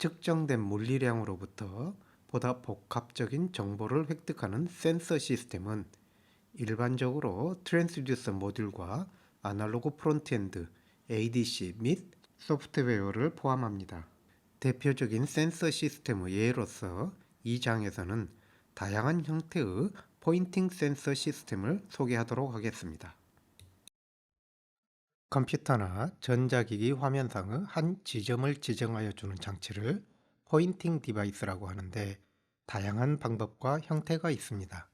측정된 물리량으로부터 보다 복합적인 정보를 획득하는 센서 시스템은 일반적으로 트랜스듀서 모듈과 아날로그 프론트엔드 ADC 및 소프트웨어를 포함합니다. 대표적인 센서 시스템의 예로서 이 장에서는 다양한 형태의 포인팅 센서 시스템을 소개하도록 하겠습니다. 컴퓨터나 전자기기 화면상의 한 지점을 지정하여 주는 장치를 포인팅 디바이스라고 하는데 다양한 방법과 형태가 있습니다.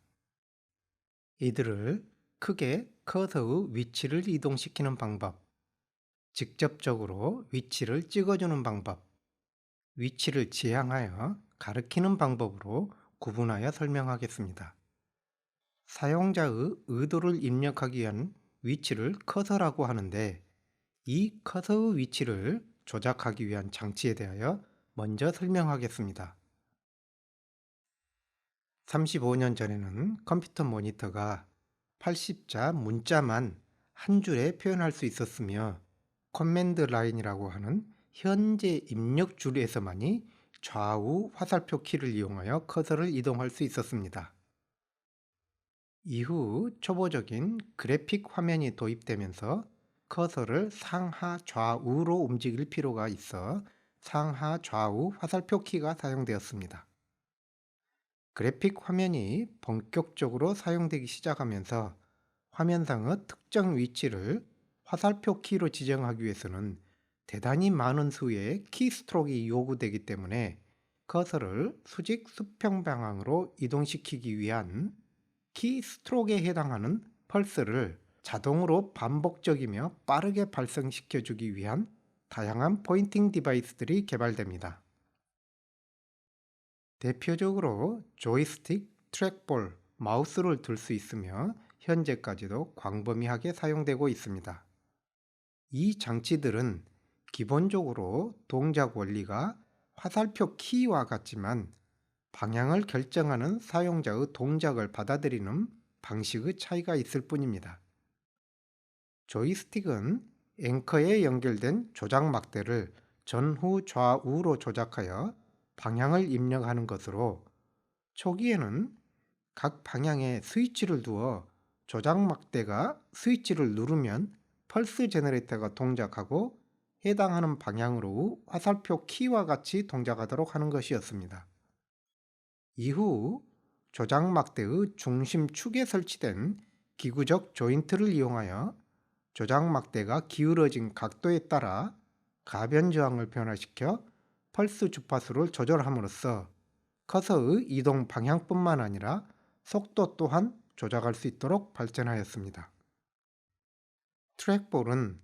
이들을 크게 커서의 위치를 이동시키는 방법, 직접적으로 위치를 찍어주는 방법, 위치를 지향하여 가리키는 방법으로 구분하여 설명하겠습니다. 사용자의 의도를 입력하기 위한 위치를 커서라고 하는데 이 커서의 위치를 조작하기 위한 장치에 대하여 먼저 설명하겠습니다. 35년 전에는 컴퓨터 모니터가 80자 문자만 한 줄에 표현할 수 있었으며 커맨드 라인이라고 하는 현재 입력 줄에서만이 좌우 화살표 키를 이용하여 커서를 이동할 수 있었습니다. 이후 초보적인 그래픽 화면이 도입되면서 커서를 상하 좌우로 움직일 필요가 있어 상하 좌우 화살표 키가 사용되었습니다. 그래픽 화면이 본격적으로 사용되기 시작하면서 화면상의 특정 위치를 화살표 키로 지정하기 위해서는 대단히 많은 수의 키스트로크가 요구되기 때문에 커서를 수직 수평 방향으로 이동시키기 위한 키스트로크에 해당하는 펄스를 자동으로 반복적이며 빠르게 발생시켜 주기 위한 다양한 포인팅 디바이스들이 개발됩니다. 대표적으로 조이스틱, 트랙볼, 마우스를 들 수 있으며 현재까지도 광범위하게 사용되고 있습니다. 이 장치들은 기본적으로 동작 원리가 화살표 키와 같지만 방향을 결정하는 사용자의 동작을 받아들이는 방식의 차이가 있을 뿐입니다. 조이스틱은 앵커에 연결된 조작 막대를 전후 좌우로 조작하여 방향을 입력하는 것으로 초기에는 각 방향에 스위치를 두어 조작 막대가 스위치를 누르면 펄스 제너레이터가 동작하고 해당하는 방향으로 화살표 키와 같이 동작하도록 하는 것이었습니다. 이후 조작 막대의 중심축에 설치된 기구적 조인트를 이용하여 조작 막대가 기울어진 각도에 따라 가변 저항을 변화시켜 펄스 주파수를 조절함으로써 커서의 이동 방향뿐만 아니라 속도 또한 조작할 수 있도록 발전하였습니다. 트랙볼은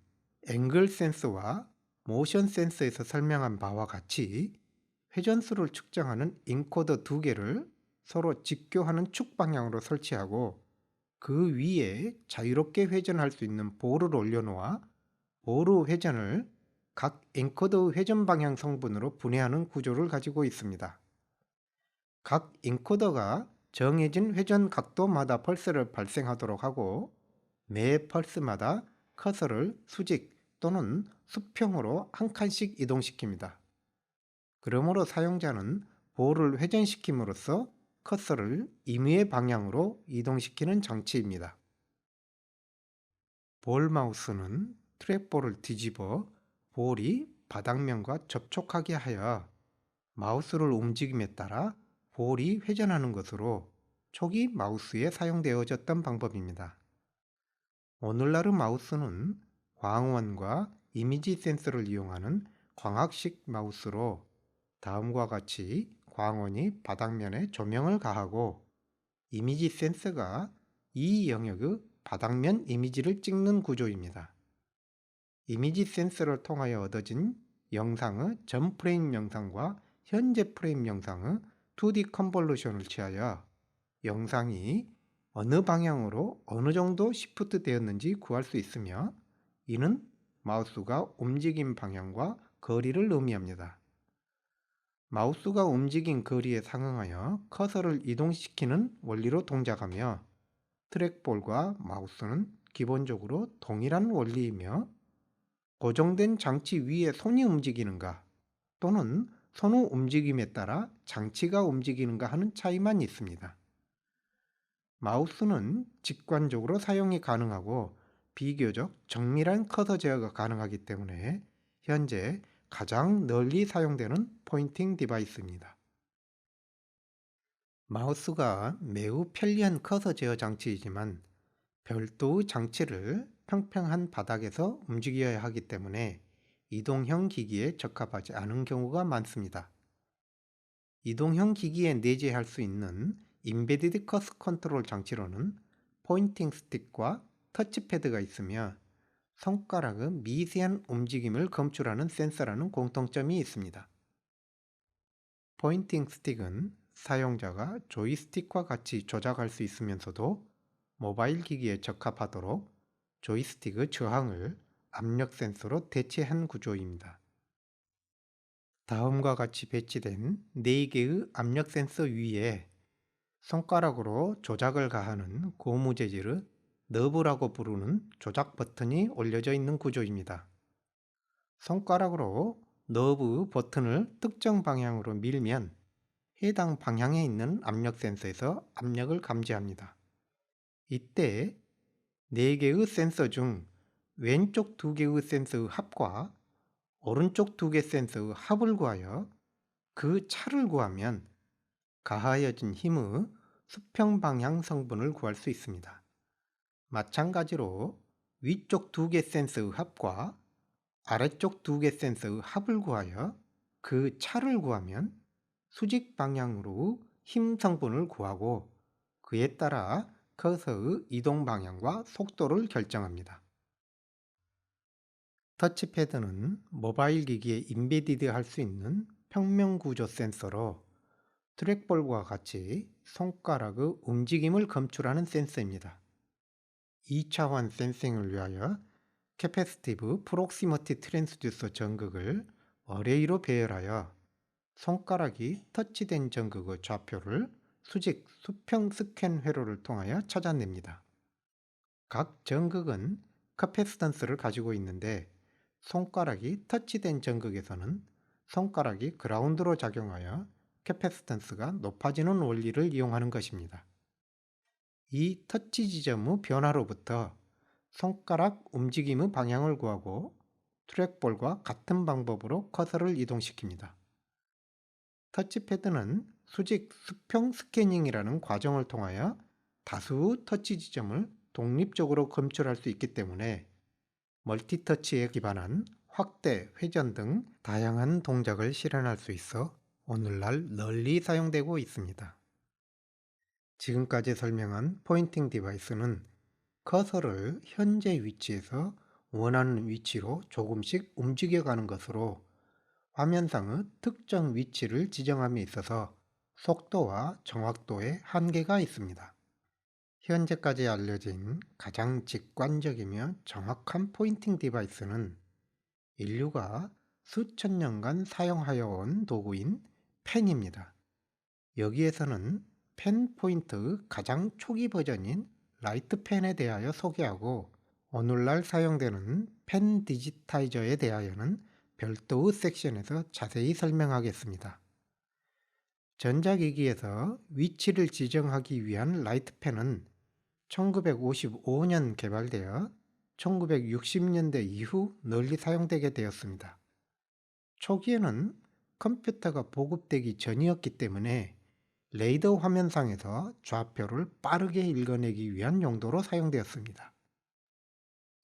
앵글 센서와 모션 센서에서 설명한 바와 같이 회전수를 측정하는 인코더 두 개를 서로 직교하는 축 방향으로 설치하고 그 위에 자유롭게 회전할 수 있는 볼을 올려놓아 볼의 회전을 각 엔코더의 회전 방향 성분으로 분해하는 구조를 가지고 있습니다. 각 엔코더가 정해진 회전 각도마다 펄스를 발생하도록 하고 매 펄스마다 커서를 수직 또는 수평으로 한 칸씩 이동시킵니다. 그러므로 사용자는 볼을 회전시킴으로써 커서를 임의의 방향으로 이동시키는 장치입니다. 볼 마우스는 트랙볼을 뒤집어 볼이 바닥면과 접촉하게 하여 마우스를 움직임에 따라 볼이 회전하는 것으로 초기 마우스에 사용되어졌던 방법입니다. 오늘날의 마우스는 광원과 이미지 센서를 이용하는 광학식 마우스로 다음과 같이 광원이 바닥면에 조명을 가하고 이미지 센서가 이 영역의 바닥면 이미지를 찍는 구조입니다. 이미지 센서를 통하여 얻어진 영상의 전 프레임 영상과 현재 프레임 영상의 2D 컨볼루션을 취하여 영상이 어느 방향으로 어느 정도 시프트 되었는지 구할 수 있으며 이는 마우스가 움직인 방향과 거리를 의미합니다. 마우스가 움직인 거리에 상응하여 커서를 이동시키는 원리로 동작하며 트랙볼과 마우스는 기본적으로 동일한 원리이며 고정된 장치 위에 손이 움직이는가 또는 손의 움직임에 따라 장치가 움직이는가 하는 차이만 있습니다. 마우스는 직관적으로 사용이 가능하고 비교적 정밀한 커서 제어가 가능하기 때문에 현재 가장 널리 사용되는 포인팅 디바이스입니다. 마우스가 매우 편리한 커서 제어 장치이지만 별도의 장치를 평평한 바닥에서 움직여야 하기 때문에 이동형 기기에 적합하지 않은 경우가 많습니다. 이동형 기기에 내재할 수 있는 인베디드 커서 컨트롤 장치로는 포인팅 스틱과 터치패드가 있으며 손가락의 미세한 움직임을 검출하는 센서라는 공통점이 있습니다. 포인팅 스틱은 사용자가 조이스틱과 같이 조작할 수 있으면서도 모바일 기기에 적합하도록 조이스틱의 저항을 압력 센서로 대체한 구조입니다. 다음과 같이 배치된 4개의 압력 센서 위에 손가락으로 조작을 가하는 고무 재질의 너브라고 부르는 조작 버튼이 올려져 있는 구조입니다. 손가락으로 너브 버튼을 특정 방향으로 밀면 해당 방향에 있는 압력 센서에서 압력을 감지합니다. 이때 4개의 센서 중 왼쪽 2개의 센서의 합과 오른쪽 2개 센서의 합을 구하여 그 차를 구하면 가하여진 힘의 수평 방향 성분을 구할 수 있습니다. 마찬가지로 위쪽 2개 센서의 합과 아래쪽 2개 센서의 합을 구하여 그 차를 구하면 수직 방향으로 힘 성분을 구하고 그에 따라 커서의 이동 방향과 속도를 결정합니다. 터치패드는 모바일 기기에 인베디드 할 수 있는 평면 구조 센서로 트랙볼과 같이 손가락의 움직임을 검출하는 센서입니다. 2차원 센싱을 위하여 캐패시티브 프록시머티 트랜스듀서 전극을 어레이로 배열하여 손가락이 터치된 전극의 좌표를 수직 수평 스캔 회로를 통하여 찾아냅니다. 각 전극은 커패시턴스를 가지고 있는데 손가락이 터치된 전극에서는 손가락이 그라운드로 작용하여 캐패시턴스가 높아지는 원리를 이용하는 것입니다. 이 터치 지점의 변화로부터 손가락 움직임의 방향을 구하고 트랙볼과 같은 방법으로 커서를 이동시킵니다. 터치패드는 수직 수평 스캐닝이라는 과정을 통하여 다수의 터치 지점을 독립적으로 검출할 수 있기 때문에 멀티터치에 기반한 확대, 회전 등 다양한 동작을 실현할 수 있어 오늘날 널리 사용되고 있습니다. 지금까지 설명한 포인팅 디바이스는 커서를 현재 위치에서 원하는 위치로 조금씩 움직여가는 것으로 화면상의 특정 위치를 지정함에 있어서 속도와 정확도에 한계가 있습니다. 현재까지 알려진 가장 직관적이며 정확한 포인팅 디바이스는 인류가 수천 년간 사용하여 온 도구인 펜입니다. 여기에서는 펜 포인트의 가장 초기 버전인 라이트 펜에 대하여 소개하고 오늘날 사용되는 펜 디지타이저에 대하여는 별도의 섹션에서 자세히 설명하겠습니다. 전자기기에서 위치를 지정하기 위한 라이트 펜은 1955년 개발되어 1960년대 이후 널리 사용되게 되었습니다. 초기에는 컴퓨터가 보급되기 전이었기 때문에 레이더 화면상에서 좌표를 빠르게 읽어내기 위한 용도로 사용되었습니다.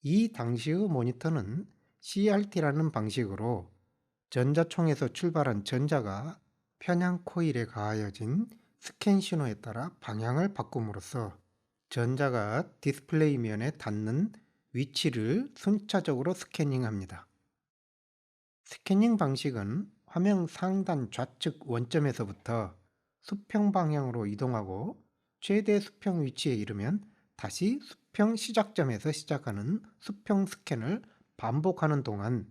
이 당시의 모니터는 CRT라는 방식으로 전자총에서 출발한 전자가 편향 코일에 가하여진 스캔 신호에 따라 방향을 바꿈으로써 전자가 디스플레이면에 닿는 위치를 순차적으로 스캐닝합니다. 스캐닝 방식은 화면 상단 좌측 원점에서부터 수평 방향으로 이동하고 최대 수평 위치에 이르면 다시 수평 시작점에서 시작하는 수평 스캔을 반복하는 동안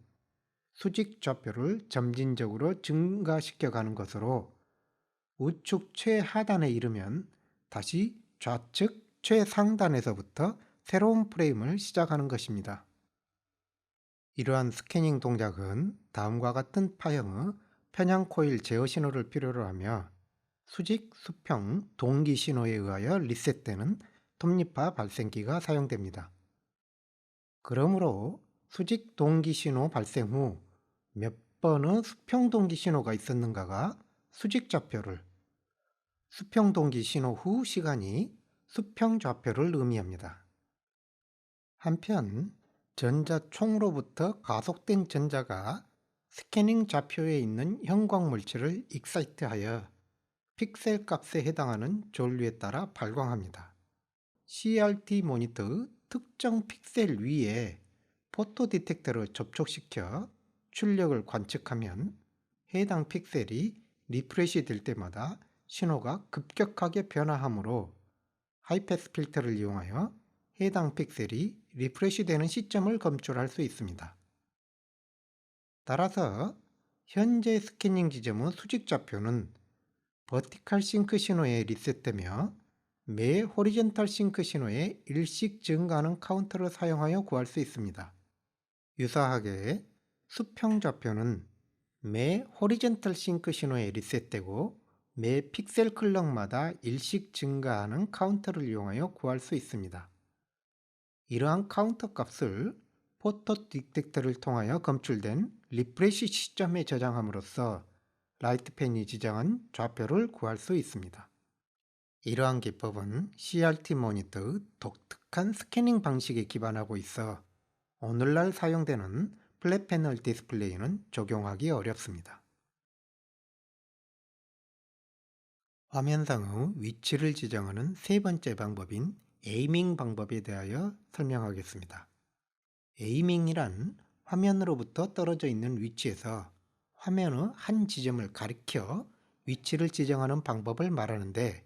수직 좌표를 점진적으로 증가시켜 가는 것으로 우측 최하단에 이르면 다시 좌측 최상단에서부터 새로운 프레임을 시작하는 것입니다. 이러한 스캐닝 동작은 다음과 같은 파형의 편향 코일 제어 신호를 필요로 하며 수직, 수평, 동기 신호에 의하여 리셋되는 톱니바 발생기가 사용됩니다. 그러므로 수직 동기 신호 발생 후 몇 번의 수평 동기 신호가 있었는가가 수직 좌표를, 수평 동기 신호 후 시간이 수평 좌표를 의미합니다. 한편 전자총으로부터 가속된 전자가 스캐닝 좌표에 있는 형광 물질을 익사이트하여 픽셀 값에 해당하는 전류에 따라 발광합니다. CRT 모니터의 특정 픽셀 위에 포토 디텍터를 접촉시켜 출력을 관측하면 해당 픽셀이 리프레시 될 때마다 신호가 급격하게 변화하므로 하이패스 필터를 이용하여 해당 픽셀이 리프레시 되는 시점을 검출할 수 있습니다. 따라서 현재 스캐닝 지점의 수직 좌표는 버티컬 싱크 신호에 리셋되며 매 호리젠탈 싱크 신호에 일씩 증가하는 카운터를 사용하여 구할 수 있습니다. 유사하게 수평 좌표는 매 호리젠탈 싱크 신호에 리셋되고 매 픽셀 클럭마다 일씩 증가하는 카운터를 이용하여 구할 수 있습니다. 이러한 카운터 값을 포토 디텍터를 통하여 검출된 리프레시 시점에 저장함으로써 라이트펜이 지정한 좌표를 구할 수 있습니다. 이러한 기법은 CRT 모니터의 독특한 스캐닝 방식에 기반하고 있어 오늘날 사용되는 플랫 패널 디스플레이는 적용하기 어렵습니다. 화면상의 위치를 지정하는 세 번째 방법인 에이밍 방법에 대하여 설명하겠습니다. 에이밍이란 화면으로부터 떨어져 있는 위치에서 화면의 한 지점을 가리켜 위치를 지정하는 방법을 말하는데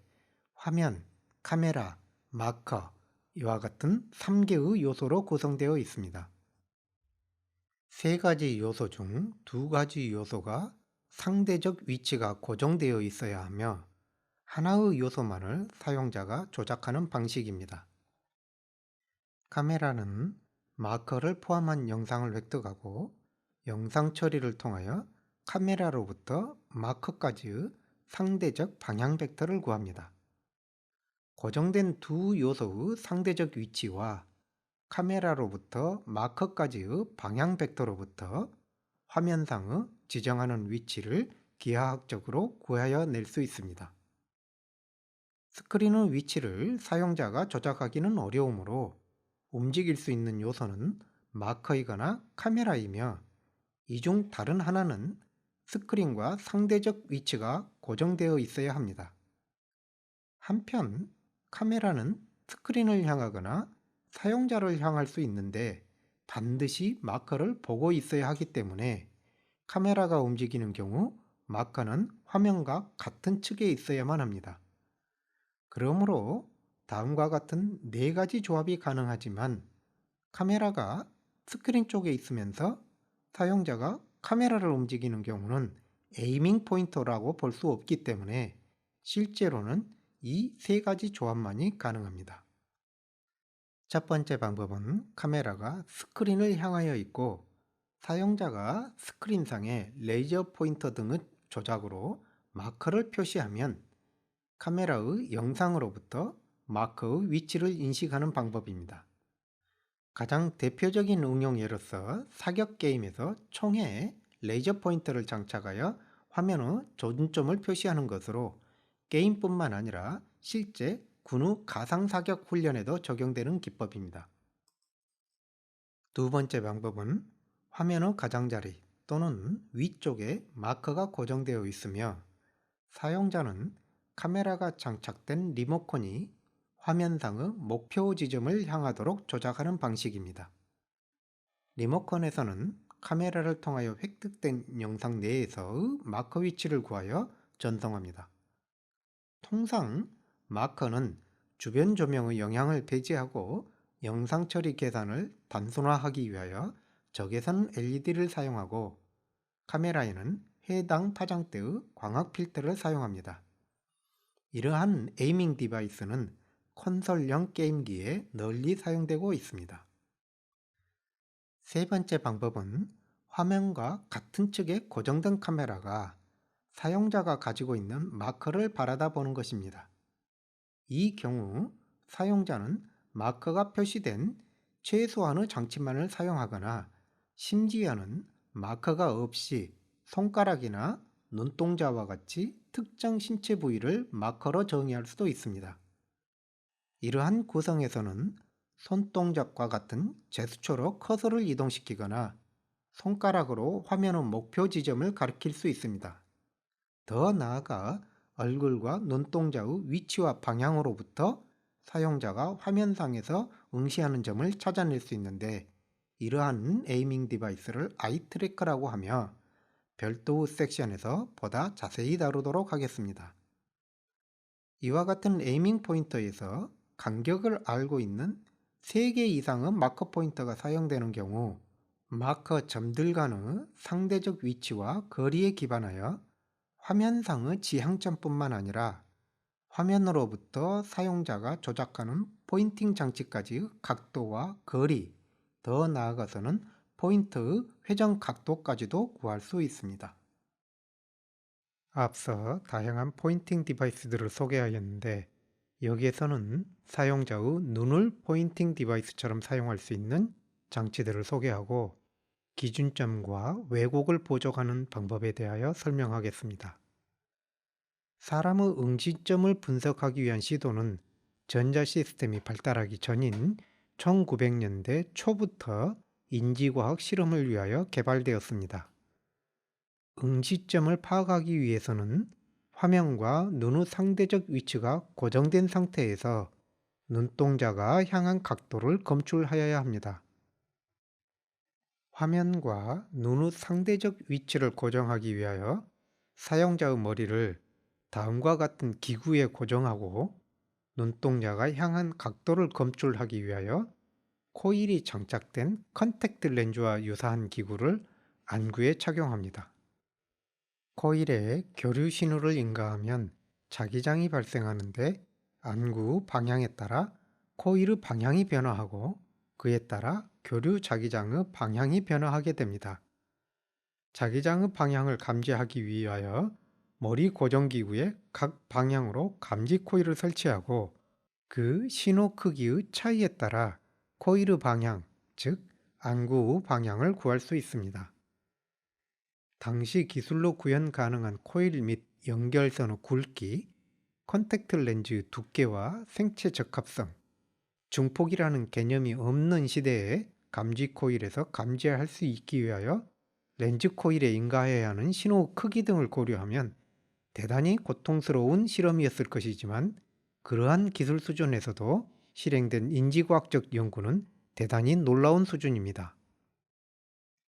화면, 카메라, 마커 이와 같은 3개의 요소로 구성되어 있습니다. 세 가지 요소 중 두 가지 요소가 상대적 위치가 고정되어 있어야 하며 하나의 요소만을 사용자가 조작하는 방식입니다. 카메라는 마커를 포함한 영상을 획득하고 영상 처리를 통하여 카메라로부터 마커까지의 상대적 방향 벡터를 구합니다. 고정된 두 요소의 상대적 위치와 카메라로부터 마커까지의 방향 벡터로부터 화면상의 지정하는 위치를 기하학적으로 구하여 낼 수 있습니다. 스크린의 위치를 사용자가 조작하기는 어려우므로 움직일 수 있는 요소는 마커이거나 카메라이며 이 중 다른 하나는 스크린과 상대적 위치가 고정되어 있어야 합니다. 한편 카메라는 스크린을 향하거나 사용자를 향할 수 있는데 반드시 마커를 보고 있어야 하기 때문에 카메라가 움직이는 경우 마커는 화면과 같은 측에 있어야만 합니다. 그러므로 다음과 같은 네 가지 조합이 가능하지만 카메라가 스크린 쪽에 있으면서 사용자가 카메라를 움직이는 경우는 에이밍 포인터라고 볼 수 없기 때문에 실제로는 이 세 가지 조합만이 가능합니다. 첫 번째 방법은 카메라가 스크린을 향하여 있고 사용자가 스크린상에 레이저 포인터 등의 조작으로 마커를 표시하면 카메라의 영상으로부터 마커의 위치를 인식하는 방법입니다. 가장 대표적인 응용 예로서 사격 게임에서 총에 레이저 포인터를 장착하여 화면의 조준점을 표시하는 것으로 게임뿐만 아니라 실제 군의 가상사격 훈련에도 적용되는 기법입니다. 두 번째 방법은 화면의 가장자리 또는 위쪽에 마커가 고정되어 있으며 사용자는 카메라가 장착된 리모컨이 화면상의 목표 지점을 향하도록 조작하는 방식입니다. 리모컨에서는 카메라를 통하여 획득된 영상 내에서의 마커 위치를 구하여 전송합니다. 통상 마커는 주변 조명의 영향을 배제하고 영상 처리 계산을 단순화하기 위하여 적외선 LED를 사용하고 카메라에는 해당 파장대의 광학 필터를 사용합니다. 이러한 에이밍 디바이스는 콘솔형 게임기에 널리 사용되고 있습니다. 세 번째 방법은 화면과 같은 측에 고정된 카메라가 사용자가 가지고 있는 마커를 바라다 보는 것입니다. 이 경우 사용자는 마커가 표시된 최소한의 장치만을 사용하거나 심지어는 마커가 없이 손가락이나 눈동자와 같이 특정 신체 부위를 마커로 정의할 수도 있습니다. 이러한 구성에서는 손동작과 같은 제스처로 커서를 이동시키거나 손가락으로 화면의 목표 지점을 가리킬 수 있습니다. 더 나아가 얼굴과 눈동자의 위치와 방향으로부터 사용자가 화면상에서 응시하는 점을 찾아낼 수 있는데, 이러한 에이밍 디바이스를 아이 트래커라고 하며 별도의 섹션에서 보다 자세히 다루도록 하겠습니다. 이와 같은 에이밍 포인터에서 간격을 알고 있는 3개 이상의 마커 포인터가 사용되는 경우 마커 점들 간의 상대적 위치와 거리에 기반하여 화면상의 지향점뿐만 아니라 화면으로부터 사용자가 조작하는 포인팅 장치까지의 각도와 거리, 더 나아가서는 포인터의 회전 각도까지도 구할 수 있습니다. 앞서 다양한 포인팅 디바이스들을 소개하였는데, 여기에서는 사용자의 눈을 포인팅 디바이스처럼 사용할 수 있는 장치들을 소개하고 기준점과 왜곡을 보정하는 방법에 대하여 설명하겠습니다. 사람의 응시점을 분석하기 위한 시도는 전자 시스템이 발달하기 전인 1900년대 초부터 인지과학 실험을 위하여 개발되었습니다. 응시점을 파악하기 위해서는 화면과 눈의 상대적 위치가 고정된 상태에서 눈동자가 향한 각도를 검출하여야 합니다. 화면과 눈의 상대적 위치를 고정하기 위하여 사용자의 머리를 다음과 같은 기구에 고정하고 눈동자가 향한 각도를 검출하기 위하여 코일이 장착된 컨택트 렌즈와 유사한 기구를 안구에 착용합니다. 코일에 교류 신호를 인가하면 자기장이 발생하는데, 안구 방향에 따라 코일의 방향이 변화하고 그에 따라 교류 자기장의 방향이 변화하게 됩니다. 자기장의 방향을 감지하기 위하여 머리 고정기구에 각 방향으로 감지 코일을 설치하고 그 신호 크기의 차이에 따라 코일의 방향, 즉 안구의 방향을 구할 수 있습니다. 당시 기술로 구현 가능한 코일 및 연결선의 굵기, 컨택트 렌즈의 두께와 생체 적합성, 중폭이라는 개념이 없는 시대에 감지 코일에서 감지할 수 있기 위하여 렌즈 코일에 인가해야 하는 신호 크기 등을 고려하면 대단히 고통스러운 실험이었을 것이지만, 그러한 기술 수준에서도 실행된 인지과학적 연구는 대단히 놀라운 수준입니다.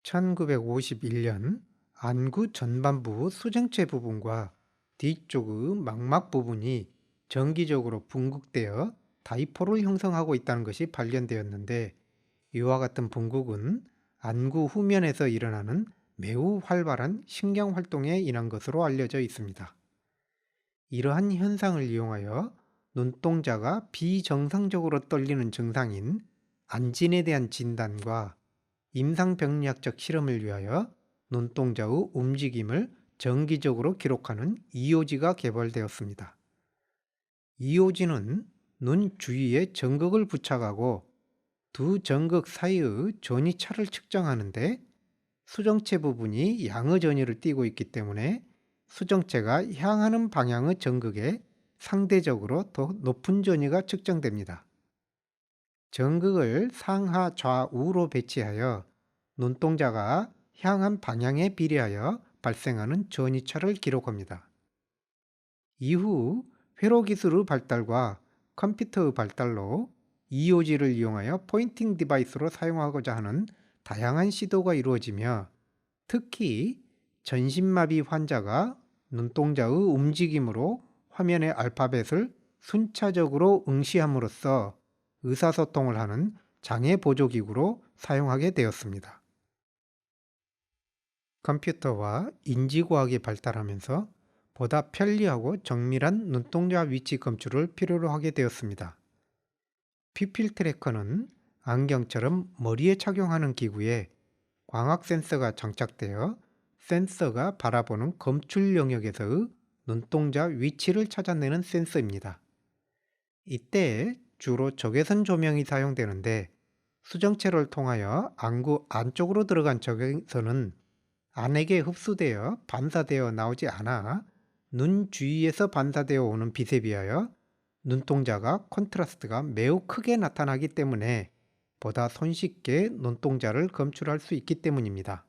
1951년 안구 전반부 수정체 부분과 뒤쪽의 망막 부분이 정기적으로 분극되어 다이폴을 형성하고 있다는 것이 발견되었는데, 이와 같은 분극은 안구 후면에서 일어나는 매우 활발한 신경 활동에 인한 것으로 알려져 있습니다. 이러한 현상을 이용하여 눈동자가 비정상적으로 떨리는 증상인 안진에 대한 진단과 임상병리학적 실험을 위하여 눈동자의 움직임을 정기적으로 기록하는 EOG가 개발되었습니다. EOG는 눈 주위에 전극을 부착하고 두 전극 사이의 전이차를 측정하는데, 수정체 부분이 양의 전이를 띠고 있기 때문에 수정체가 향하는 방향의 전극에 상대적으로 더 높은 전이가 측정됩니다. 전극을 상하 좌우로 배치하여 눈동자가 향한 방향에 비례하여 발생하는 전이차를 기록합니다. 이후 회로 기술의 발달과 컴퓨터의 발달로 EOG를 이용하여 포인팅 디바이스로 사용하고자 하는 다양한 시도가 이루어지며, 특히 전신마비 환자가 눈동자의 움직임으로 화면의 알파벳을 순차적으로 응시함으로써 의사소통을 하는 장애 보조기구로 사용하게 되었습니다. 컴퓨터와 인지과학이 발달하면서 보다 편리하고 정밀한 눈동자 위치 검출을 필요로 하게 되었습니다. 피필 트래커는 안경처럼 머리에 착용하는 기구에 광학 센서가 장착되어 센서가 바라보는 검출 영역에서의 눈동자 위치를 찾아내는 센서입니다. 이때 주로 적외선 조명이 사용되는데 수정체를 통하여 안구 안쪽으로 들어간 적외선은 안에게 흡수되어 반사되어 나오지 않아 눈 주위에서 반사되어 오는 빛에 비하여 눈동자가 컨트라스트가 매우 크게 나타나기 때문에 보다 손쉽게 눈동자를 검출할 수 있기 때문입니다.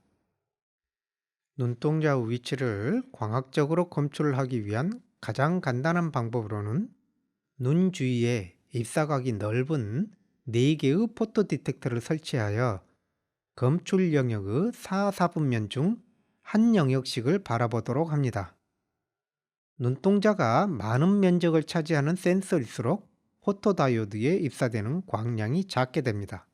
눈동자의 위치를 광학적으로 검출하기 위한 가장 간단한 방법으로는 눈 주위에 입사각이 넓은 4개의 포토 디텍터를 설치하여 검출 영역의 4사분면 중 한 영역씩을 바라보도록 합니다. 눈동자가 많은 면적을 차지하는 센서일수록 포토다이오드에 입사되는 광량이 작게 됩니다.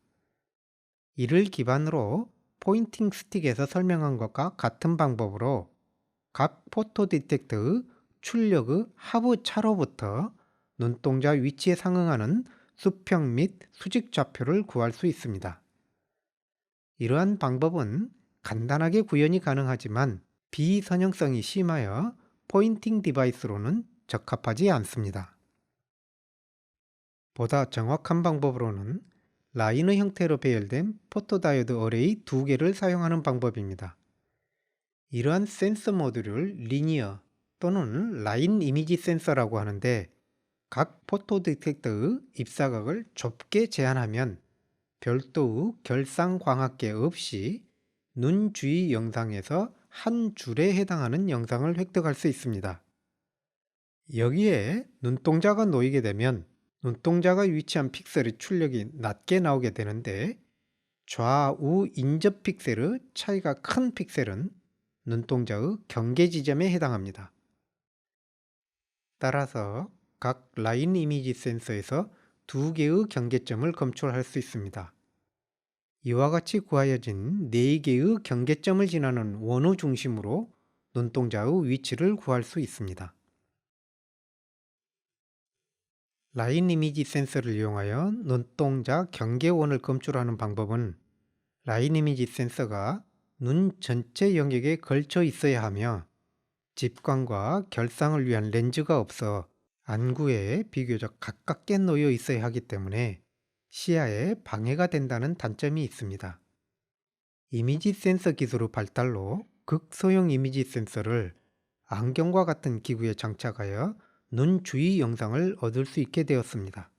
이를 기반으로 포인팅 스틱에서 설명한 것과 같은 방법으로 각 포토 디텍터의 출력의 하부 차로부터 눈동자 위치에 상응하는 수평 및 수직 좌표를 구할 수 있습니다. 이러한 방법은 간단하게 구현이 가능하지만 비선형성이 심하여 포인팅 디바이스로는 적합하지 않습니다. 보다 정확한 방법으로는 라인의 형태로 배열된 포토다이오드 어레이 2개를 사용하는 방법입니다. 이러한 센서 모듈을 리니어 또는 라인 이미지 센서라고 하는데 각 포토 디텍터의 입사각을 좁게 제한하면 별도의 결상 광학계 없이 눈 주위 영상에서 한 줄에 해당하는 영상을 획득할 수 있습니다. 여기에 눈동자가 놓이게 되면 눈동자가 위치한 픽셀의 출력이 낮게 나오게 되는데 좌우 인접 픽셀의 차이가 큰 픽셀은 눈동자의 경계 지점에 해당합니다. 따라서 각 라인 이미지 센서에서 2개의 경계점을 검출할 수 있습니다. 이와 같이 구하여진 4개의 경계점을 지나는 원의 중심으로 눈동자의 위치를 구할 수 있습니다. 라인 이미지 센서를 이용하여 눈동자 경계원을 검출하는 방법은 라인 이미지 센서가 눈 전체 영역에 걸쳐 있어야 하며 집광과 결상을 위한 렌즈가 없어 안구에 비교적 가깝게 놓여 있어야 하기 때문에 시야에 방해가 된다는 단점이 있습니다. 이미지 센서 기술의 발달로 극소형 이미지 센서를 안경과 같은 기구에 장착하여 눈 주위 영상을 얻을 수 있게 되었습니다.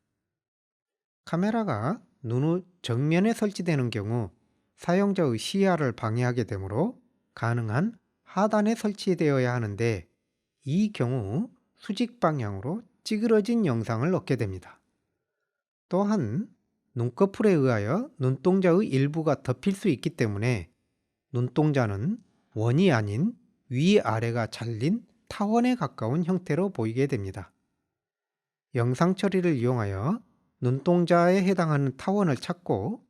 카메라가 눈의 정면에 설치되는 경우 사용자의 시야를 방해하게 되므로 가능한 하단에 설치되어야 하는데 이 경우 수직 방향으로 찌그러진 영상을 얻게 됩니다. 또한 눈꺼풀에 의하여 눈동자의 일부가 덮일 수 있기 때문에 눈동자는 원이 아닌 위아래가 잘린 타원에 가까운 형태로 보이게 됩니다. 영상 처리를 이용하여 눈동자에 해당하는 타원을 찾고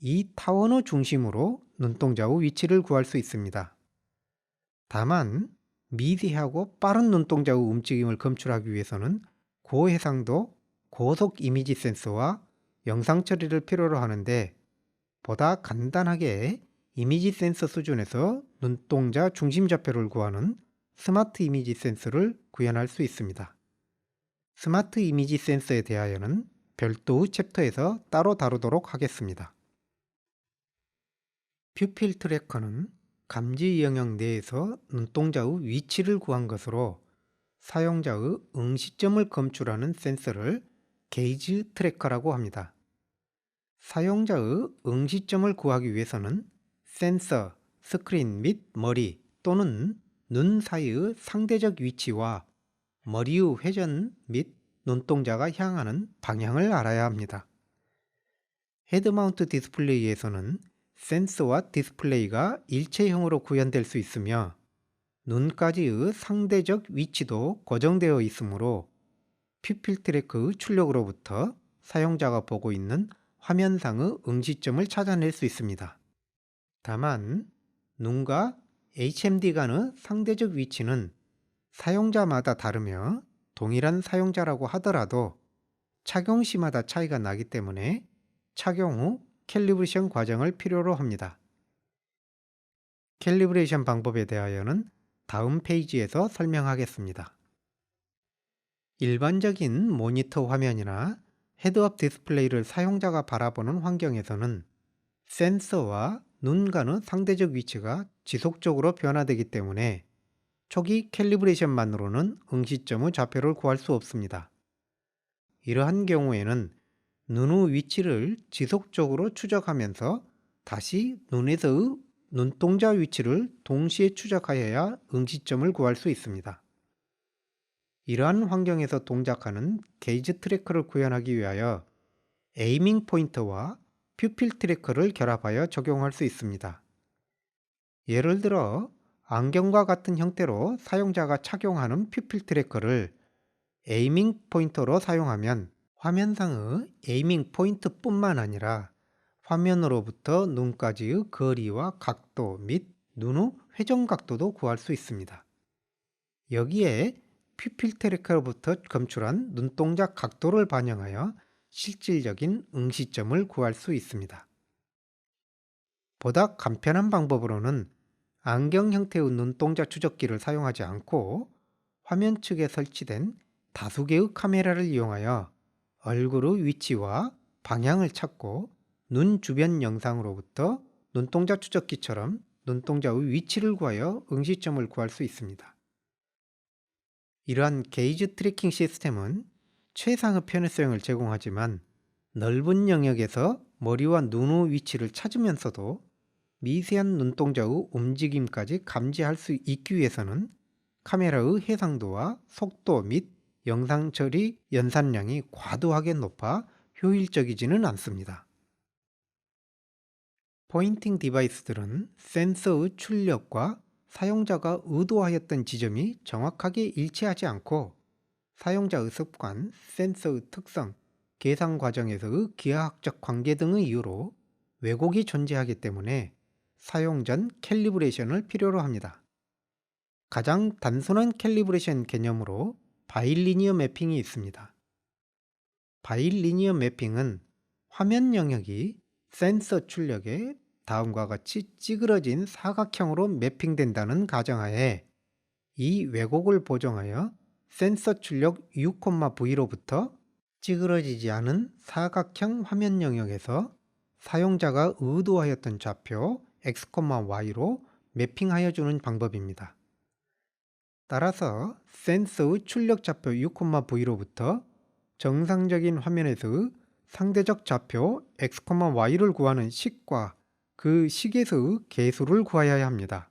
이 타원의 중심으로 눈동자의 위치를 구할 수 있습니다. 다만 미세하고 빠른 눈동자의 움직임을 검출하기 위해서는 고해상도 고속 이미지 센서와 영상 처리를 필요로 하는데 보다 간단하게 이미지 센서 수준에서 눈동자 중심 좌표를 구하는 스마트 이미지 센서를 구현할 수 있습니다. 스마트 이미지 센서에 대하여는 별도의 챕터에서 따로 다루도록 하겠습니다. 퓨필 트래커는 감지 영역 내에서 눈동자의 위치를 구한 것으로 사용자의 응시점을 검출하는 센서를 게이지 트래커라고 합니다. 사용자의 응시점을 구하기 위해서는 센서, 스크린 및 머리 또는 눈 사이의 상대적 위치와 머리의 회전 및 눈동자가 향하는 방향을 알아야 합니다. 헤드마운트 디스플레이에서는 센서와 디스플레이가 일체형으로 구현될 수 있으며 눈까지의 상대적 위치도 고정되어 있으므로 퓨필 트래커의 출력으로부터 사용자가 보고 있는 화면상의 응시점을 찾아낼 수 있습니다. 다만 눈과 HMD 간의 상대적 위치는 사용자마다 다르며 동일한 사용자라고 하더라도 착용 시마다 차이가 나기 때문에 착용 후 캘리브레이션 과정을 필요로 합니다. 캘리브레이션 방법에 대하여는 다음 페이지에서 설명하겠습니다. 일반적인 모니터 화면이나 헤드업 디스플레이를 사용자가 바라보는 환경에서는 센서와 눈 간의 상대적 위치가 지속적으로 변화되기 때문에 초기 캘리브레이션만으로는 응시점의 좌표를 구할 수 없습니다. 이러한 경우에는 눈의 위치를 지속적으로 추적하면서 다시 눈에서의 눈동자 위치를 동시에 추적하여야 응시점을 구할 수 있습니다. 이러한 환경에서 동작하는 게이지 트래커를 구현하기 위하여 에이밍 포인터와 퓨필 트래커를 결합하여 적용할 수 있습니다. 예를 들어 안경과 같은 형태로 사용자가 착용하는 퓨필 트래커를 에이밍 포인터로 사용하면 화면상의 에이밍 포인트뿐만 아니라 화면으로부터 눈까지의 거리와 각도 및 눈의 회전 각도도 구할 수 있습니다. 여기에 퓨필 트래커로부터 검출한 눈동자 각도를 반영하여 실질적인 응시점을 구할 수 있습니다. 보다 간편한 방법으로는 안경 형태의 눈동자 추적기를 사용하지 않고 화면 측에 설치된 다수 개의 카메라를 이용하여 얼굴의 위치와 방향을 찾고 눈 주변 영상으로부터 눈동자 추적기처럼 눈동자의 위치를 구하여 응시점을 구할 수 있습니다. 이러한 게이지 트래킹 시스템은 최상의 편의성을 제공하지만 넓은 영역에서 머리와 눈의 위치를 찾으면서도 미세한 눈동자의 움직임까지 감지할 수 있기 위해서는 카메라의 해상도와 속도 및 영상 처리 연산량이 과도하게 높아 효율적이지는 않습니다. 포인팅 디바이스들은 센서의 출력과 사용자가 의도하였던 지점이 정확하게 일치하지 않고 사용자의 습관, 센서의 특성, 계산 과정에서의 기하학적 관계 등의 이유로 왜곡이 존재하기 때문에 사용 전 캘리브레이션을 필요로 합니다. 가장 단순한 캘리브레이션 개념으로 바일리니어 매핑이 있습니다. 바일리니어 매핑은 화면 영역이 센서 출력에 다음과 같이 찌그러진 사각형으로 매핑된다는 가정하에 이 왜곡을 보정하여 센서 출력 U,V로부터 찌그러지지 않은 사각형 화면 영역에서 사용자가 의도하였던 좌표 X,Y로 매핑하여 주는 방법입니다. 따라서 센서의 출력 좌표 U,V로부터 정상적인 화면에서의 상대적 좌표 X,Y를 구하는 식과 그 식에서의 계수를 구하여야 합니다.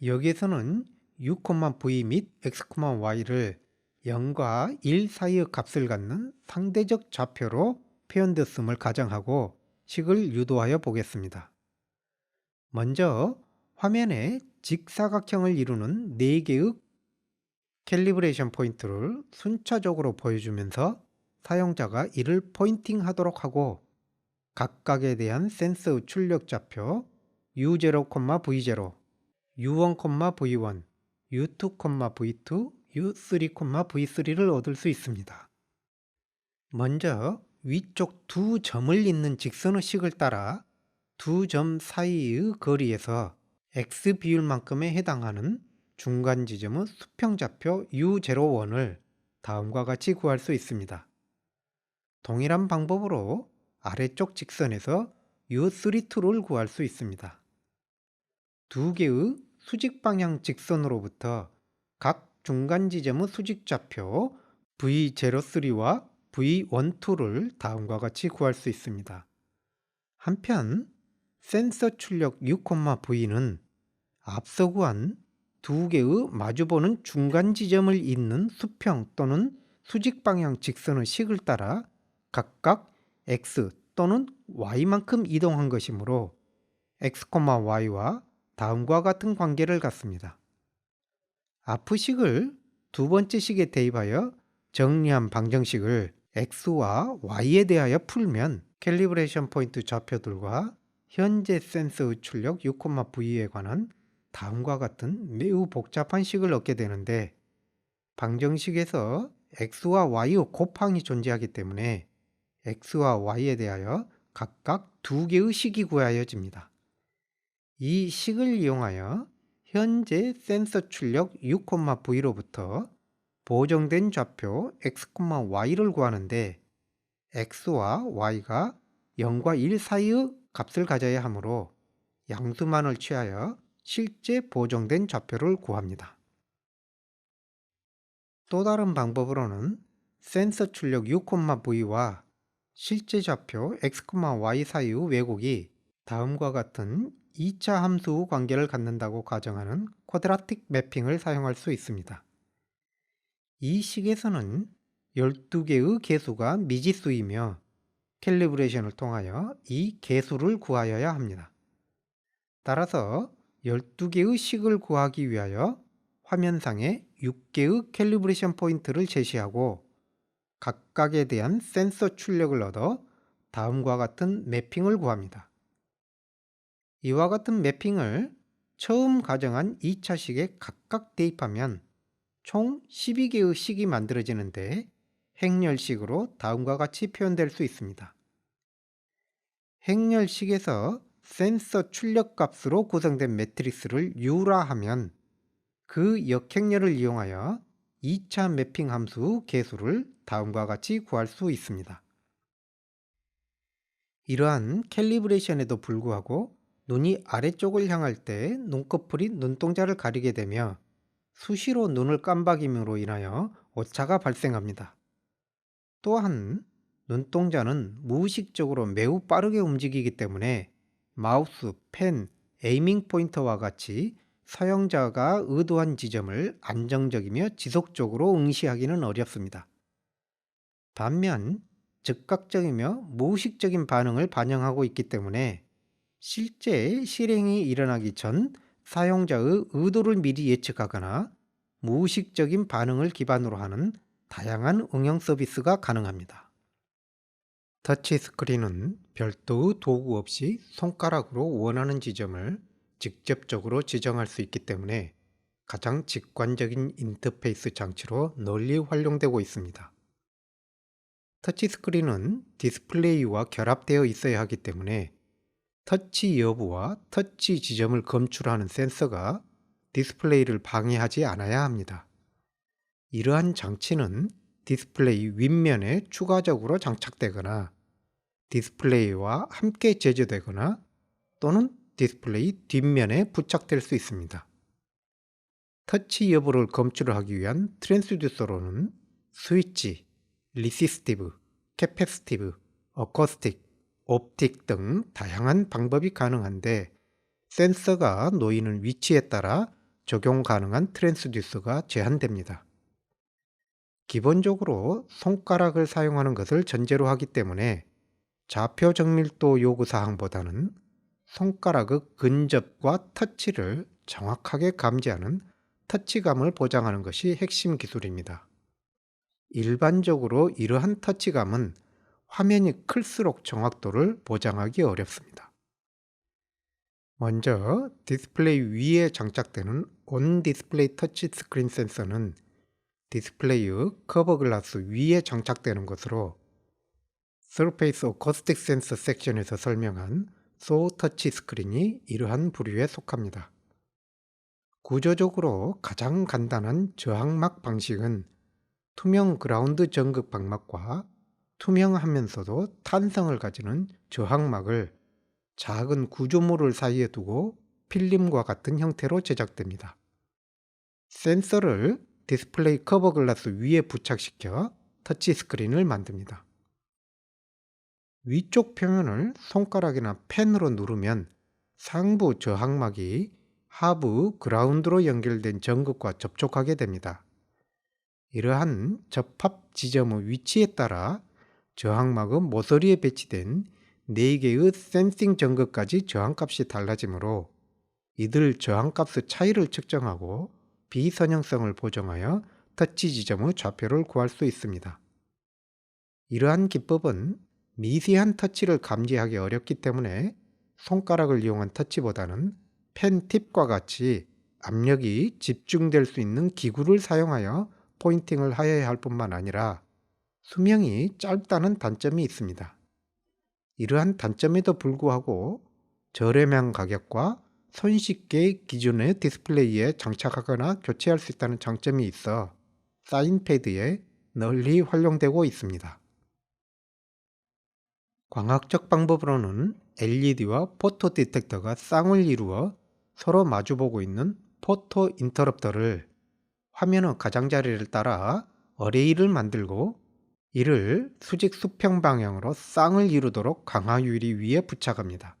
여기에서는 U,V 및 X,Y를 0과 1 사이의 값을 갖는 상대적 좌표로 표현되었음을 가정하고 식을 유도하여 보겠습니다. 먼저 화면에 직사각형을 이루는 4개의 캘리브레이션 포인트를 순차적으로 보여주면서 사용자가 이를 포인팅하도록 하고 각각에 대한 센서의 출력 좌표 U0, V0, U1, V1, U2, V2, U3, V3를 얻을 수 있습니다. 먼저 위쪽 두 점을 잇는 직선의 식을 따라 두 점 사이의 거리에서 X 비율만큼에 해당하는 중간 지점의 수평좌표 U01을 다음과 같이 구할 수 있습니다. 동일한 방법으로 아래쪽 직선에서 U32를 구할 수 있습니다. 두 개의 수직 방향 직선으로부터 각 중간 지점의 수직 좌표 V03와 V12를 다음과 같이 구할 수 있습니다. 한편 센서 출력 U,V는 앞서 구한 두 개의 마주보는 중간 지점을 잇는 수평 또는 수직 방향 직선의 식을 따라 각각 X 또는 Y만큼 이동한 것이므로 X, Y와 다음과 같은 관계를 갖습니다. 앞식을 두 번째 식에 대입하여 정리한 방정식을 X와 Y에 대하여 풀면 캘리브레이션 포인트 좌표들과 현재 센서의 출력 U,V에 관한 다음과 같은 매우 복잡한 식을 얻게 되는데 방정식에서 X와 Y의 곱항이 존재하기 때문에 X와 Y에 대하여 각각 두 개의 식이 구하여집니다. 이 식을 이용하여 현재 센서 출력 U,V로부터 보정된 좌표 x, y를 구하는데 x와 y가 0과 1 사이의 값을 가져야 하므로 양수만을 취하여 실제 보정된 좌표를 구합니다. 또 다른 방법으로는 센서 출력 U,V와 실제 좌표 x, y 사이의 왜곡이 다음과 같은 2차 함수 관계를 갖는다고 가정하는 쿼드라틱 매핑을 사용할 수 있습니다. 이 식에서는 12개의 개수가 미지수이며 캘리브레이션을 통하여 이 개수를 구하여야 합니다. 따라서 12개의 식을 구하기 위하여 화면상에 6개의 캘리브레이션 포인트를 제시하고 각각에 대한 센서 출력을 얻어 다음과 같은 매핑을 구합니다. 이와 같은 매핑을 처음 가정한 2차 식에 각각 대입하면 총 12개의 식이 만들어지는데 행렬식으로 다음과 같이 표현될 수 있습니다. 행렬식에서 센서 출력 값으로 구성된 매트리스를 U라 하면 그 역행렬을 이용하여 2차 매핑 함수 개수를 다음과 같이 구할 수 있습니다. 이러한 캘리브레이션에도 불구하고 눈이 아래쪽을 향할 때 눈꺼풀이 눈동자를 가리게 되며 수시로 눈을 깜박임으로 인하여 오차가 발생합니다. 또한 눈동자는 무의식적으로 매우 빠르게 움직이기 때문에 마우스, 펜, 에이밍 포인터와 같이 사용자가 의도한 지점을 안정적이며 지속적으로 응시하기는 어렵습니다. 반면 즉각적이며 무의식적인 반응을 반영하고 있기 때문에 실제 실행이 일어나기 전 사용자의 의도를 미리 예측하거나 무의식적인 반응을 기반으로 하는 다양한 응용 서비스가 가능합니다. 터치스크린은 별도의 도구 없이 손가락으로 원하는 지점을 직접적으로 지정할 수 있기 때문에 가장 직관적인 인터페이스 장치로 널리 활용되고 있습니다. 터치스크린은 디스플레이와 결합되어 있어야 하기 때문에 터치 여부와 터치 지점을 검출하는 센서가 디스플레이를 방해하지 않아야 합니다. 이러한 장치는 디스플레이 윗면에 추가적으로 장착되거나 디스플레이와 함께 제조되거나 또는 디스플레이 뒷면에 부착될 수 있습니다. 터치 여부를 검출하기 위한 트랜스듀서로는 스위치, 리시스티브, 캐패시티브, 어쿠스틱, 옵틱 등 다양한 방법이 가능한데 센서가 놓이는 위치에 따라 적용 가능한 트랜스듀서가 제한됩니다. 기본적으로 손가락을 사용하는 것을 전제로 하기 때문에 좌표 정밀도 요구사항보다는 손가락의 근접과 터치를 정확하게 감지하는 터치감을 보장하는 것이 핵심 기술입니다. 일반적으로 이러한 터치감은 화면이 클수록 정확도를 보장하기 어렵습니다. 먼저 디스플레이 위에 장착되는 온 디스플레이 터치 스크린 센서는 디스플레이의 커버 글라스 위에 장착되는 것으로 Surface Acoustic Sensor 섹션에서 설명한 소우 터치 스크린이 이러한 부류에 속합니다. 구조적으로 가장 간단한 저항막 방식은 투명 그라운드 전극 방막과 투명하면서도 탄성을 가지는 저항막을 작은 구조물을 사이에 두고 필름과 같은 형태로 제작됩니다. 센서를 디스플레이 커버 글라스 위에 부착시켜 터치 스크린을 만듭니다. 위쪽 표면을 손가락이나 펜으로 누르면 상부 저항막이 하부 그라운드로 연결된 전극과 접촉하게 됩니다. 이러한 접합 지점의 위치에 따라 저항막의 모서리에 배치된 4개의 센싱 전극까지 저항값이 달라지므로 이들 저항값의 차이를 측정하고 비선형성을 보정하여 터치 지점의 좌표를 구할 수 있습니다. 이러한 기법은 미세한 터치를 감지하기 어렵기 때문에 손가락을 이용한 터치보다는 펜 팁과 같이 압력이 집중될 수 있는 기구를 사용하여 포인팅을 하여야 할 뿐만 아니라 수명이 짧다는 단점이 있습니다. 이러한 단점에도 불구하고 저렴한 가격과 손쉽게 기존의 디스플레이에 장착하거나 교체할 수 있다는 장점이 있어 사인패드에 널리 활용되고 있습니다. 광학적 방법으로는 LED와 포토 디텍터가 쌍을 이루어 서로 마주보고 있는 포토 인터럽터를 화면의 가장자리를 따라 어레이를 만들고 이를 수직 수평 방향으로 쌍을 이루도록 강화 유리 위에 부착합니다.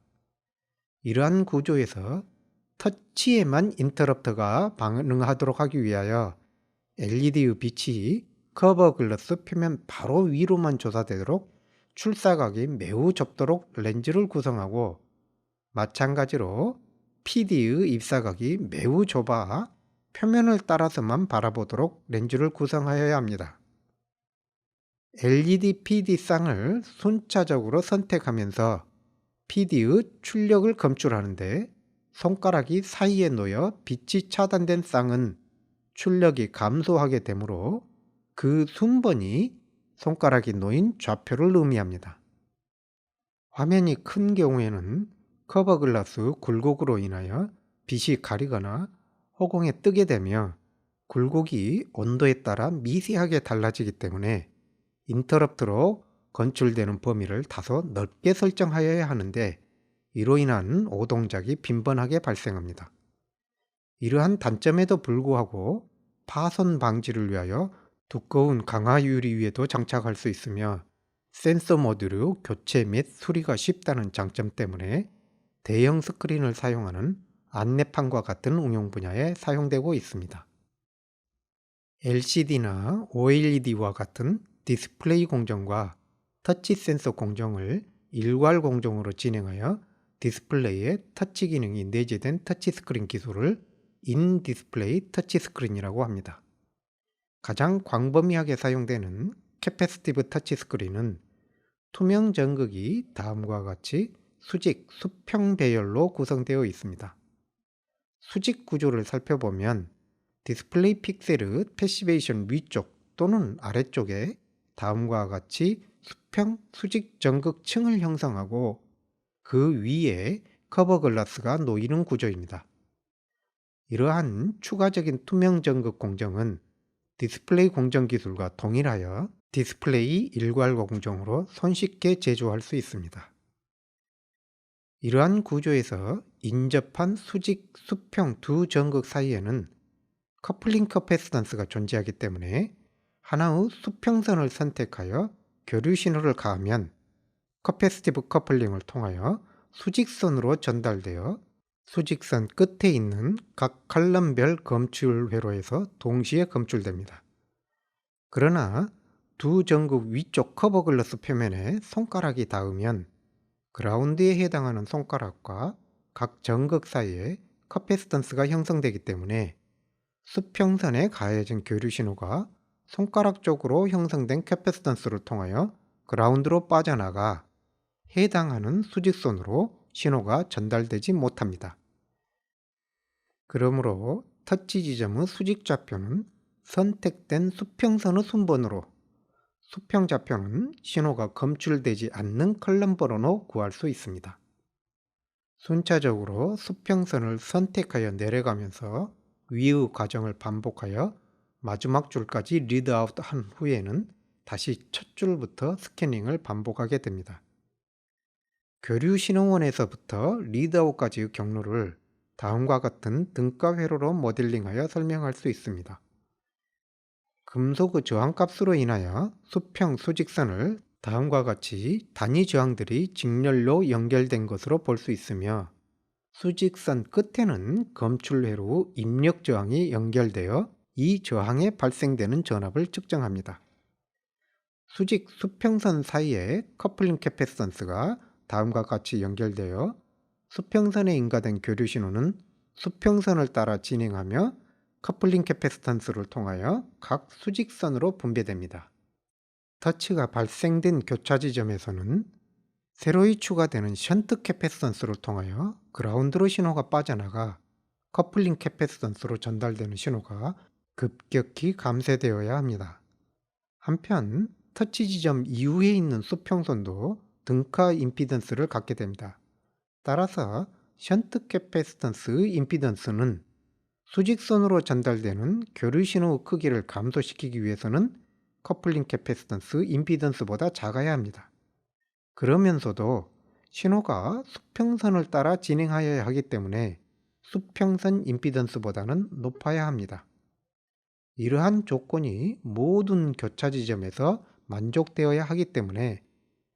이러한 구조에서 터치에만 인터럽터가 반응하도록 하기 위하여 LED의 빛이 커버 글라스 표면 바로 위로만 조사되도록 출사각이 매우 좁도록 렌즈를 구성하고, 마찬가지로 PD의 입사각이 매우 좁아 표면을 따라서만 바라보도록 렌즈를 구성하여야 합니다. LED PD 쌍을 순차적으로 선택하면서 PD의 출력을 검출하는데, 손가락이 사이에 놓여 빛이 차단된 쌍은 출력이 감소하게 되므로 그 순번이 손가락이 놓인 좌표를 의미합니다. 화면이 큰 경우에는 커버 글라스 굴곡으로 인하여 빛이 가리거나 허공에 뜨게 되며 굴곡이 온도에 따라 미세하게 달라지기 때문에 인터럽트로 건출되는 범위를 다소 넓게 설정하여야 하는데, 이로 인한 오동작이 빈번하게 발생합니다. 이러한 단점에도 불구하고 파손 방지를 위하여 두꺼운 강화 유리 위에도 장착할 수 있으며 센서 모듈의 교체 및 수리가 쉽다는 장점 때문에 대형 스크린을 사용하는 안내판과 같은 응용 분야에 사용되고 있습니다. LCD나 OLED와 같은 디스플레이 공정과 터치 센서 공정을 일괄 공정으로 진행하여 디스플레이에 터치 기능이 내재된 터치스크린 기술을 인디스플레이 터치스크린이라고 합니다. 가장 광범위하게 사용되는 캐패시티브 터치스크린은 투명 전극이 다음과 같이 수직, 수평 배열로 구성되어 있습니다. 수직 구조를 살펴보면 디스플레이 픽셀의 패시베이션 위쪽 또는 아래쪽에 다음과 같이 수평, 수직 전극층을 형성하고 그 위에 커버 글라스가 놓이는 구조입니다. 이러한 추가적인 투명 전극 공정은 디스플레이 공정 기술과 동일하여 디스플레이 일괄 공정으로 손쉽게 제조할 수 있습니다. 이러한 구조에서 인접한 수직, 수평 두 전극 사이에는 커플링 커패시턴스가 존재하기 때문에 하나의 수평선을 선택하여 교류 신호를 가하면 커패시티브 커플링을 통하여 수직선으로 전달되어 수직선 끝에 있는 각 칼럼별 검출 회로에서 동시에 검출됩니다. 그러나 두 전극 위쪽 커버 글라스 표면에 손가락이 닿으면 그라운드에 해당하는 손가락과 각 전극 사이에 커패시턴스가 형성되기 때문에 수평선에 가해진 교류 신호가 손가락 쪽으로 형성된 캐패시턴스를 통하여 그라운드로 빠져나가 해당하는 수직선으로 신호가 전달되지 못합니다. 그러므로 터치 지점의 수직 좌표는 선택된 수평선의 순번으로, 수평 좌표는 신호가 검출되지 않는 컬럼번호로 구할 수 있습니다. 순차적으로 수평선을 선택하여 내려가면서 위의 과정을 반복하여 마지막 줄까지 리드아웃 한 후에는 다시 첫 줄부터 스캐닝을 반복하게 됩니다. 교류 신호원에서부터 리드아웃까지의 경로를 다음과 같은 등가 회로로 모델링하여 설명할 수 있습니다. 금속의 저항값으로 인하여 수평 수직선을 다음과 같이 단위 저항들이 직렬로 연결된 것으로 볼 수 있으며, 수직선 끝에는 검출 회로의 입력 저항이 연결되어 이 저항에 발생되는 전압을 측정합니다. 수직 수평선 사이에 커플링 캐패시턴스가 다음과 같이 연결되어 수평선에 인가된 교류 신호는 수평선을 따라 진행하며 커플링 캐패시턴스를 통하여 각 수직선으로 분배됩니다. 터치가 발생된 교차 지점에서는 새로이 추가되는 션트 캐패시턴스를 통하여 그라운드로 신호가 빠져나가 커플링 캐패시턴스로 전달되는 신호가 급격히 감쇄되어야 합니다. 한편 터치 지점 이후에 있는 수평선도 등가 임피던스를 갖게 됩니다. 따라서 션트 캐패시턴스 임피던스는 수직선으로 전달되는 교류 신호 크기를 감소시키기 위해서는 커플링 캐패시턴스 임피던스보다 작아야 합니다. 그러면서도 신호가 수평선을 따라 진행하여야 하기 때문에 수평선 임피던스보다는 높아야 합니다. 이러한 조건이 모든 교차 지점에서 만족되어야 하기 때문에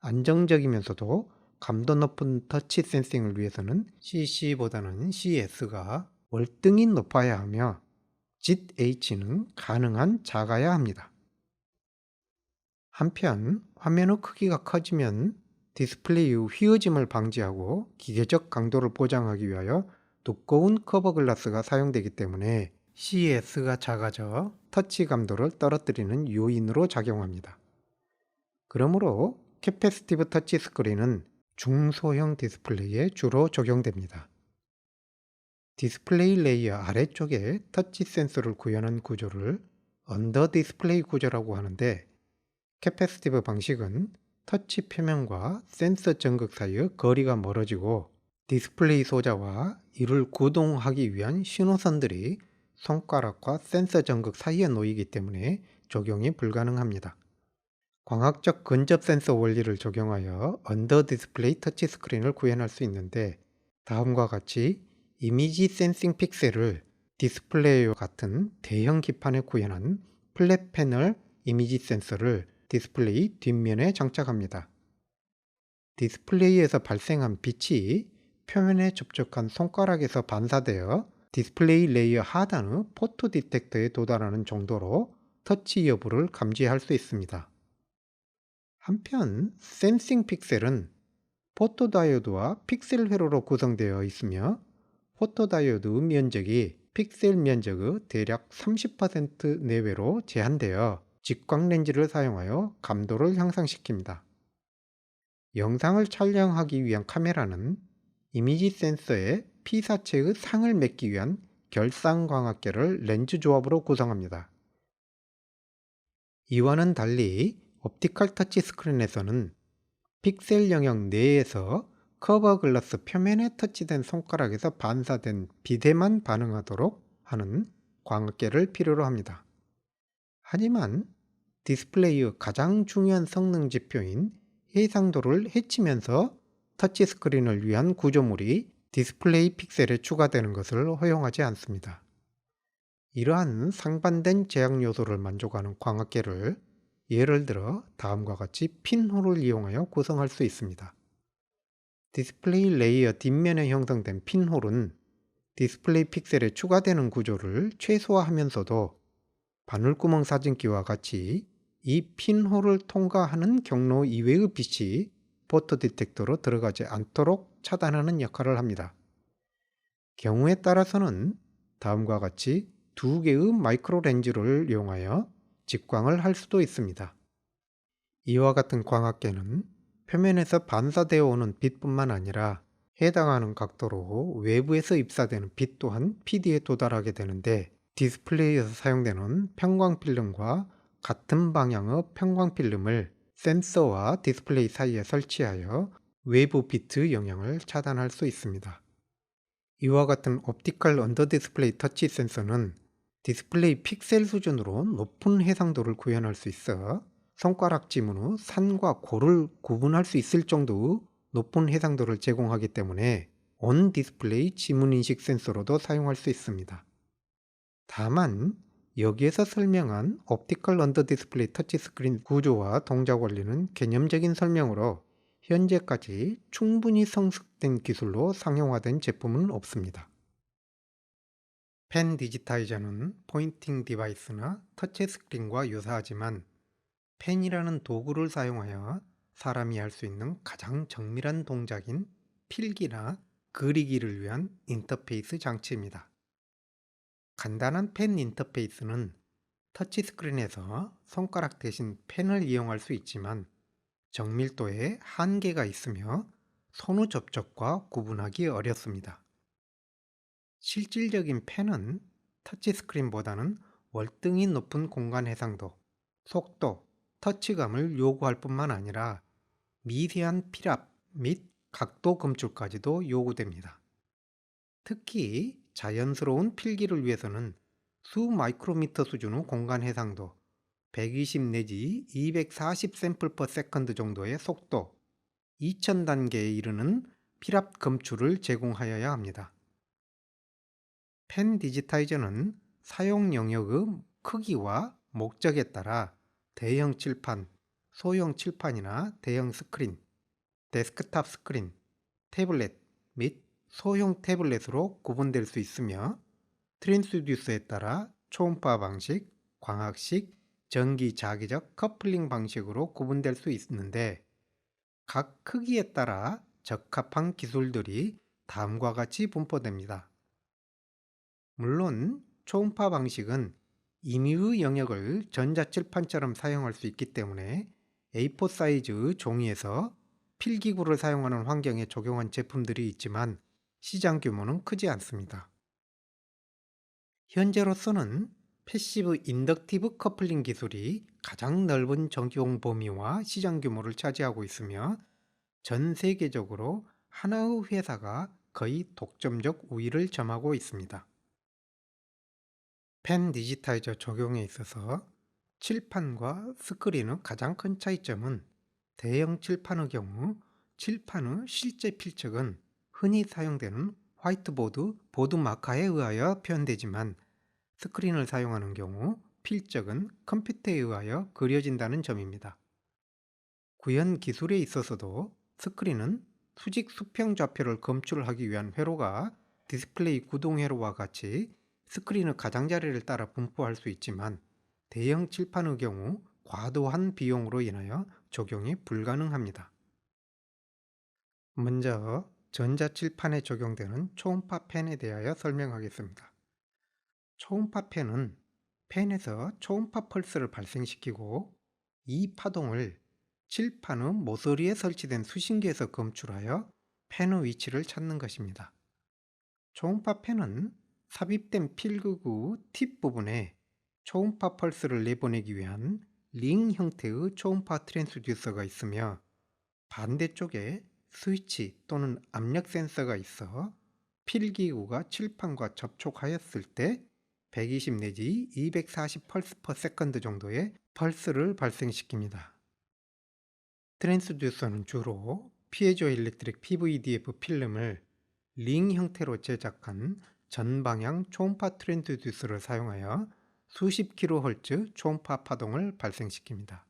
안정적이면서도 감도 높은 터치 센싱을 위해서는 CC보다는 CS가 월등히 높아야 하며 JIT-H는 가능한 작아야 합니다. 한편 화면의 크기가 커지면 디스플레이의 휘어짐을 방지하고 기계적 강도를 보장하기 위하여 두꺼운 커버 글라스가 사용되기 때문에 CS가 작아져 터치 감도를 떨어뜨리는 요인으로 작용합니다. 그러므로 캐패시티브 터치 스크린은 중소형 디스플레이에 주로 적용됩니다. 디스플레이 레이어 아래쪽에 터치 센서를 구현한 구조를 언더 디스플레이 구조라고 하는데, 캐패시티브 방식은 터치 표면과 센서 전극 사이의 거리가 멀어지고 디스플레이 소자와 이를 구동하기 위한 신호선들이 손가락과 센서 전극 사이에 놓이기 때문에 적용이 불가능합니다. 광학적 근접 센서 원리를 적용하여 언더 디스플레이 터치 스크린을 구현할 수 있는데, 다음과 같이 이미지 센싱 픽셀을 디스플레이와 같은 대형 기판에 구현한 플랫 패널 이미지 센서를 디스플레이 뒷면에 장착합니다. 디스플레이에서 발생한 빛이 표면에 접촉한 손가락에서 반사되어 디스플레이 레이어 하단의 포토 디텍터에 도달하는 정도로 터치 여부를 감지할 수 있습니다. 한편 센싱 픽셀은 포토다이오드와 픽셀 회로로 구성되어 있으며 포토다이오드 면적이 픽셀 면적의 대략 30% 내외로 제한되어 직광 렌즈를 사용하여 감도를 향상시킵니다. 영상을 촬영하기 위한 카메라는 이미지 센서에 P사체의 상을 맺기 위한 결상광학계를 렌즈 조합으로 구성합니다. 이와는 달리 옵티컬 터치 스크린에서는 픽셀 영역 내에서 커버 글라스 표면에 터치된 손가락에서 반사된 빛에만 반응하도록 하는 광학계를 필요로 합니다. 하지만 디스플레이의 가장 중요한 성능 지표인 해상도를 해치면서 터치 스크린을 위한 구조물이 디스플레이 픽셀에 추가되는 것을 허용하지 않습니다. 이러한 상반된 제약 요소를 만족하는 광학계를 예를 들어 다음과 같이 핀홀을 이용하여 구성할 수 있습니다. 디스플레이 레이어 뒷면에 형성된 핀홀은 디스플레이 픽셀에 추가되는 구조를 최소화하면서도 바늘구멍 사진기와 같이 이 핀홀을 통과하는 경로 이외의 빛이 포토 디텍터로 들어가지 않도록 차단하는 역할을 합니다. 경우에 따라서는 다음과 같이 두 개의 마이크로 렌즈를 이용하여 직광을 할 수도 있습니다. 이와 같은 광학계는 표면에서 반사되어 오는 빛뿐만 아니라 해당하는 각도로 외부에서 입사되는 빛 또한 PD에 도달하게 되는데, 디스플레이에서 사용되는 편광필름과 같은 방향의 편광필름을 센서와 디스플레이 사이에 설치하여 외부 빛의 영향을 차단할 수 있습니다. 이와 같은 옵티컬 언더 디스플레이 터치 센서는 디스플레이 픽셀 수준으로 높은 해상도를 구현할 수 있어 손가락 지문의 산과 고를 구분할 수 있을 정도의 높은 해상도를 제공하기 때문에 온 디스플레이 지문인식 센서로도 사용할 수 있습니다. 다만 여기에서 설명한 옵티컬 언더 디스플레이 터치 스크린 구조와 동작 원리는 개념적인 설명으로 현재까지 충분히 성숙된 기술로 상용화된 제품은 없습니다. 펜 디지타이저는 포인팅 디바이스나 터치 스크린과 유사하지만 펜이라는 도구를 사용하여 사람이 할 수 있는 가장 정밀한 동작인 필기나 그리기를 위한 인터페이스 장치입니다. 간단한 펜 인터페이스는 터치스크린에서 손가락 대신 펜을 이용할 수 있지만 정밀도에 한계가 있으며 손의 접촉과 구분하기 어렵습니다. 실질적인 펜은 터치스크린보다는 월등히 높은 공간 해상도, 속도, 터치감을 요구할 뿐만 아니라 미세한 필압 및 각도 검출까지도 요구됩니다. 특히 자연스러운 필기를 위해서는 수 마이크로미터 수준의 공간 해상도, 120 내지 240 샘플 퍼 세컨드 정도의 속도, 2000단계에 이르는 필압 검출을 제공하여야 합니다. 펜 디지타이저는 사용 영역의 크기와 목적에 따라 대형 칠판, 소형 칠판이나 대형 스크린, 데스크탑 스크린, 태블릿 및 소형 태블릿으로 구분될 수 있으며 트랜스듀서에 따라 초음파 방식, 광학식, 전기 자기적 커플링 방식으로 구분될 수 있는데 각 크기에 따라 적합한 기술들이 다음과 같이 분포됩니다. 물론 초음파 방식은 임의의 영역을 전자칠판처럼 사용할 수 있기 때문에 A4 사이즈 종이에서 필기구를 사용하는 환경에 적용한 제품들이 있지만 시장 규모는 크지 않습니다. 현재로서는 패시브 인덕티브 커플링 기술이 가장 넓은 적용 범위와 시장 규모를 차지하고 있으며 전 세계적으로 하나의 회사가 거의 독점적 우위를 점하고 있습니다. 펜 디지타이저 적용에 있어서 칠판과 스크린의 가장 큰 차이점은 대형 칠판의 경우 칠판의 실제 필적은 흔히 사용되는 화이트보드 보드 마커에 의하여 표현되지만 스크린을 사용하는 경우 필적은 컴퓨터에 의하여 그려진다는 점입니다. 구현 기술에 있어서도 스크린은 수직 수평 좌표를 검출하기 위한 회로가 디스플레이 구동 회로와 같이 스크린의 가장자리를 따라 분포할 수 있지만 대형 칠판의 경우 과도한 비용으로 인하여 적용이 불가능합니다. 먼저 전자칠판에 적용되는 초음파 펜에 대하여 설명하겠습니다. 초음파 펜은 펜에서 초음파 펄스를 발생시키고 이 파동을 칠판의 모서리에 설치된 수신기에서 검출하여 펜의 위치를 찾는 것입니다. 초음파 펜은 삽입된 필기구 팁 부분에 초음파 펄스를 내보내기 위한 링 형태의 초음파 트랜스듀서가 있으며 반대쪽에 스위치 또는 압력 센서가 있어 필기구가 칠판과 접촉하였을 때 120 내지 240 펄스 퍼 세컨드 정도의 펄스를 발생시킵니다. 트랜스듀서는 주로 피에조 일렉트릭 PVDF 필름을 링 형태로 제작한 전방향 초음파 트랜스듀서를 사용하여 수십 kHz 초음파 파동을 발생시킵니다.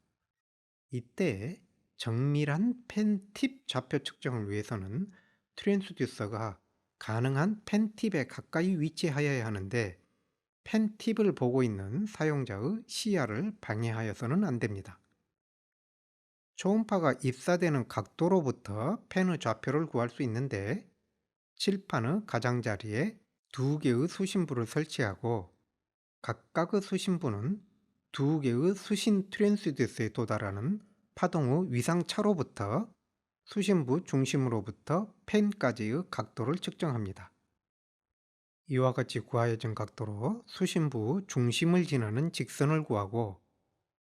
이때 정밀한 펜 팁 좌표 측정을 위해서는 트랜스듀서가 가능한 펜 팁에 가까이 위치하여야 하는데 펜 팁을 보고 있는 사용자의 시야를 방해하여서는 안 됩니다. 초음파가 입사되는 각도로부터 펜의 좌표를 구할 수 있는데 칠판의 가장자리에 두 개의 수신부를 설치하고 각각의 수신부는 두 개의 수신 트랜스듀서에 도달하는 파동의 위상차로부터 수신부 중심으로부터 펜까지의 각도를 측정합니다. 이와 같이 구하여진 각도로 수신부 중심을 지나는 직선을 구하고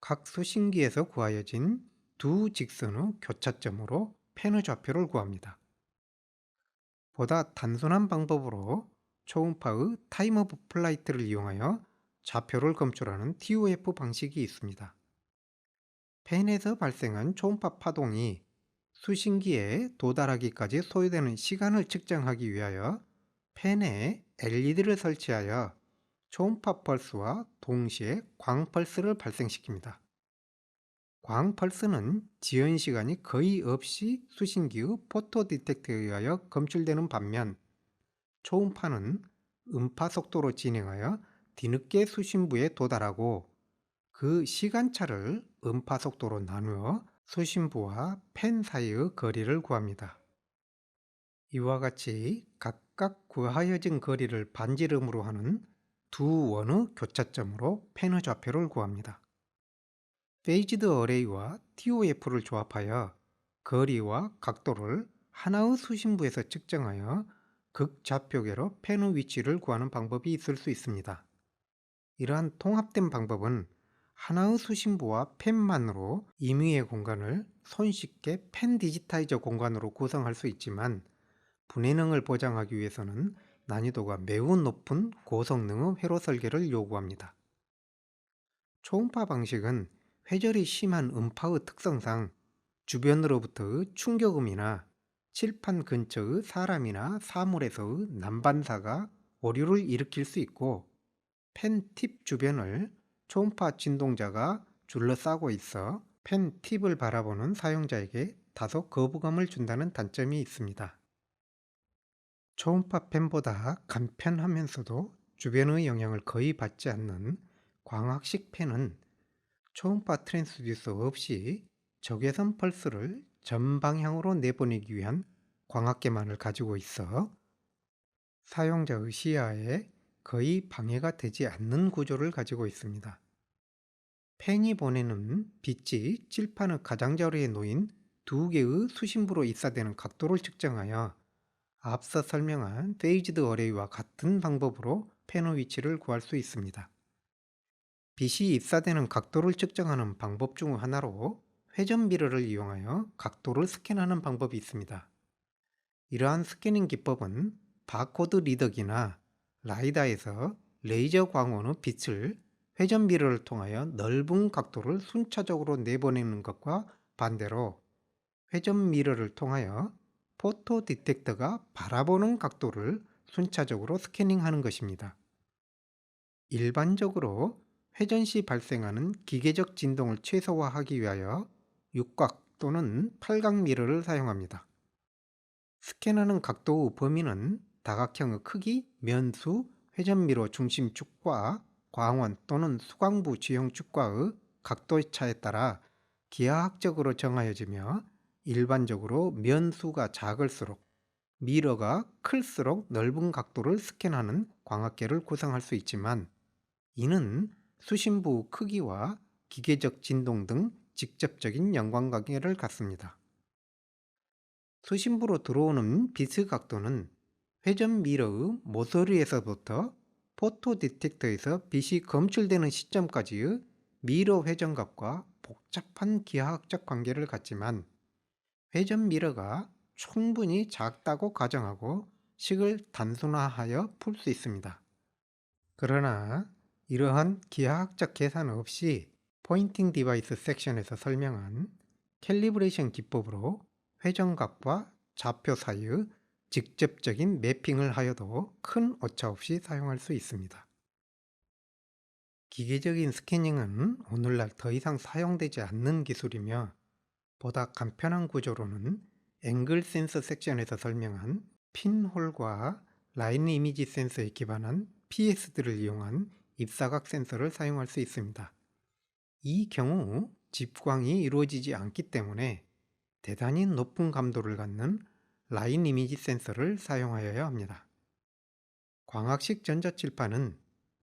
각 수신기에서 구하여진 두 직선의 교차점으로 펜의 좌표를 구합니다. 보다 단순한 방법으로 초음파의 타임 오브 플라이트를 이용하여 좌표를 검출하는 TOF 방식이 있습니다. 펜에서 발생한 초음파 파동이 수신기에 도달하기까지 소요되는 시간을 측정하기 위하여 펜에 LED를 설치하여 초음파 펄스와 동시에 광펄스를 발생시킵니다. 광펄스는 지연 시간이 거의 없이 수신기의 포토 디텍터에 의하여 검출되는 반면 초음파는 음파 속도로 진행하여 뒤늦게 수신부에 도달하고 그 시간차를 음파 속도로 나누어 수신부와 펜 사이의 거리를 구합니다. 이와 같이 각각 구하여진 거리를 반지름으로 하는 두 원의 교차점으로 펜의 좌표를 구합니다. 페이지드 어레이와 TOF를 조합하여 거리와 각도를 하나의 수신부에서 측정하여 극좌표계로 펜의 위치를 구하는 방법이 있을 수 있습니다. 이러한 통합된 방법은 하나의 수신부와 펜만으로 임의의 공간을 손쉽게 펜 디지타이저 공간으로 구성할 수 있지만 분해능을 보장하기 위해서는 난이도가 매우 높은 고성능의 회로 설계를 요구합니다. 초음파 방식은 회절이 심한 음파의 특성상 주변으로부터의 충격음이나 칠판 근처의 사람이나 사물에서의 난반사가 오류를 일으킬 수 있고, 펜 팁 주변을 초음파 진동자가 둘러싸고 있어 펜 팁을 바라보는 사용자에게 다소 거부감을 준다는 단점이 있습니다. 초음파 펜보다 간편하면서도 주변의 영향을 거의 받지 않는 광학식 펜은 초음파 트랜스듀서 없이 적외선 펄스를 전방향으로 내보내기 위한 광학계만을 가지고 있어 사용자의 시야에 거의 방해가 되지 않는 구조를 가지고 있습니다. 펜이 보내는 빛이 칠판의 가장자리에 놓인 두 개의 수심부로 입사되는 각도를 측정하여 앞서 설명한 페이지드 어레이와 같은 방법으로 펜의 위치를 구할 수 있습니다. 빛이 입사되는 각도를 측정하는 방법 중 하나로 회전 미러를 이용하여 각도를 스캔하는 방법이 있습니다. 이러한 스캐닝 기법은 바코드 리더기나 라이다에서 레이저 광원의 빛을 회전 미러를 통하여 넓은 각도를 순차적으로 내보내는 것과 반대로 회전 미러를 통하여 포토 디텍터가 바라보는 각도를 순차적으로 스캐닝하는 것입니다. 일반적으로 회전 시 발생하는 기계적 진동을 최소화하기 위하여 육각 또는 팔각 미러를 사용합니다. 스캔하는 각도의 범위는 다각형의 크기, 면수, 회전 미러 중심축과 광원 또는 수광부 지형축과의 각도의 차에 따라 기하학적으로 정하여지며, 일반적으로 면수가 작을수록 미러가 클수록 넓은 각도를 스캔하는 광학계를 구성할 수 있지만, 이는 수심부 크기와 기계적 진동 등 직접적인 연관관계를 갖습니다. 수심부로 들어오는 빛의 각도는 회전 미러의 모서리에서부터 포토 디텍터에서 빛이 검출되는 시점까지의 미러 회전값과 복잡한 기하학적 관계를 갖지만, 회전 미러가 충분히 작다고 가정하고 식을 단순화하여 풀 수 있습니다. 그러나 이러한 기하학적 계산 없이 포인팅 디바이스 섹션에서 설명한 캘리브레이션 기법으로 회전값과 좌표 사이의 직접적인 매핑을 하여도 큰 오차 없이 사용할 수 있습니다. 기계적인 스캐닝은 오늘날 더 이상 사용되지 않는 기술이며, 보다 간편한 구조로는 앵글 센서 섹션에서 설명한 핀홀과 라인 이미지 센서에 기반한 PSD를 이용한 입사각 센서를 사용할 수 있습니다. 이 경우 집광이 이루어지지 않기 때문에 대단히 높은 감도를 갖는 라인 이미지 센서를 사용하여야 합니다. 광학식 전자칠판은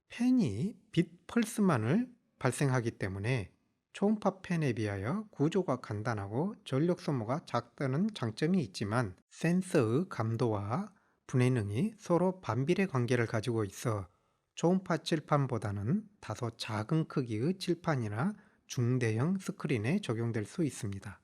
펜이 빛 펄스만을 발생하기 때문에 초음파 펜에 비하여 구조가 간단하고 전력 소모가 작다는 장점이 있지만, 센서의 감도와 분해능이 서로 반비례 관계를 가지고 있어 초음파 칠판보다는 다소 작은 크기의 칠판이나 중대형 스크린에 적용될 수 있습니다.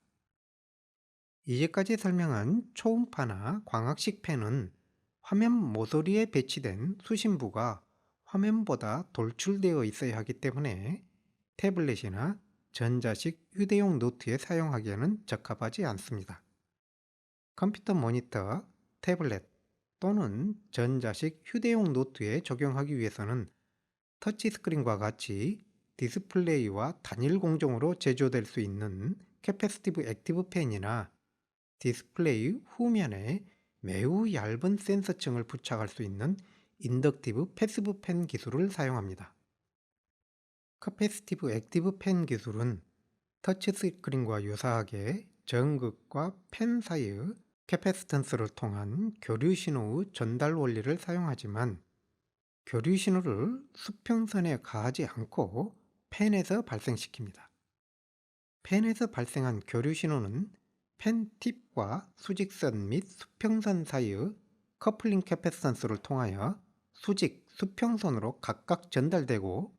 이제까지 설명한 초음파나 광학식 펜은 화면 모서리에 배치된 수심부가 화면보다 돌출되어 있어야 하기 때문에 태블릿이나 전자식 휴대용 노트에 사용하기에는 적합하지 않습니다. 컴퓨터 모니터, 태블릿 또는 전자식 휴대용 노트에 적용하기 위해서는 터치스크린과 같이 디스플레이와 단일 공정으로 제조될 수 있는 캐패시티브 액티브 펜이나 디스플레이 후면에 매우 얇은 센서층을 부착할 수 있는 인덕티브 패시브 펜 기술을 사용합니다. 캐패시티브 액티브 펜 기술은 터치스크린과 유사하게 전극과 펜 사이의 캐패시턴스를 통한 교류 신호의 전달 원리를 사용하지만, 교류 신호를 수평선에 가하지 않고 펜에서 발생시킵니다. 펜에서 발생한 교류 신호는 펜 팁과 수직선 및 수평선 사이의 커플링 캐패시턴스를 통하여 수직, 수평선으로 각각 전달되고,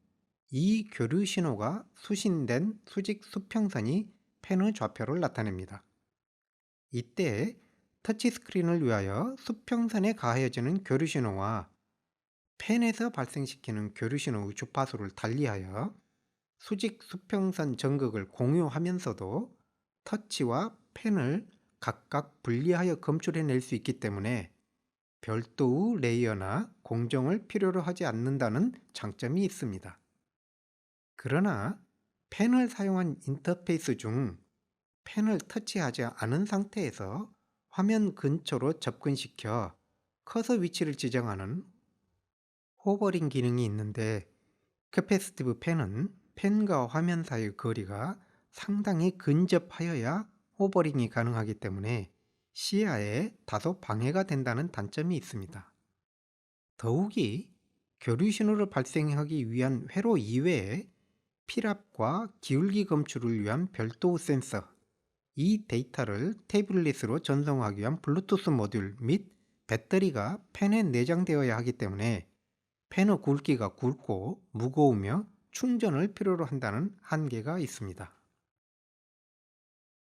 이 교류 신호가 수신된 수직 수평선이 펜의 좌표를 나타냅니다. 이때 터치스크린을 위하여 수평선에 가해지는 교류신호와 펜에서 발생시키는 교류신호의 주파수를 달리하여 수직 수평선 전극을 공유하면서도 터치와 펜을 각각 분리하여 검출해낼 수 있기 때문에 별도의 레이어나 공정을 필요로 하지 않는다는 장점이 있습니다. 그러나 펜을 사용한 인터페이스 중 펜을 터치하지 않은 상태에서 화면 근처로 접근시켜 커서 위치를 지정하는 호버링 기능이 있는데, 캐패시티브 펜은 펜과 화면 사이의 거리가 상당히 근접하여야 호버링이 가능하기 때문에 시야에 다소 방해가 된다는 단점이 있습니다. 더욱이 교류 신호를 발생하기 위한 회로 이외에 필압과 기울기 검출을 위한 별도 센서, 이 데이터를 태블릿으로 전송하기 위한 블루투스 모듈 및 배터리가 펜에 내장되어야 하기 때문에 펜의 굵기가 굵고 무거우며 충전을 필요로 한다는 한계가 있습니다.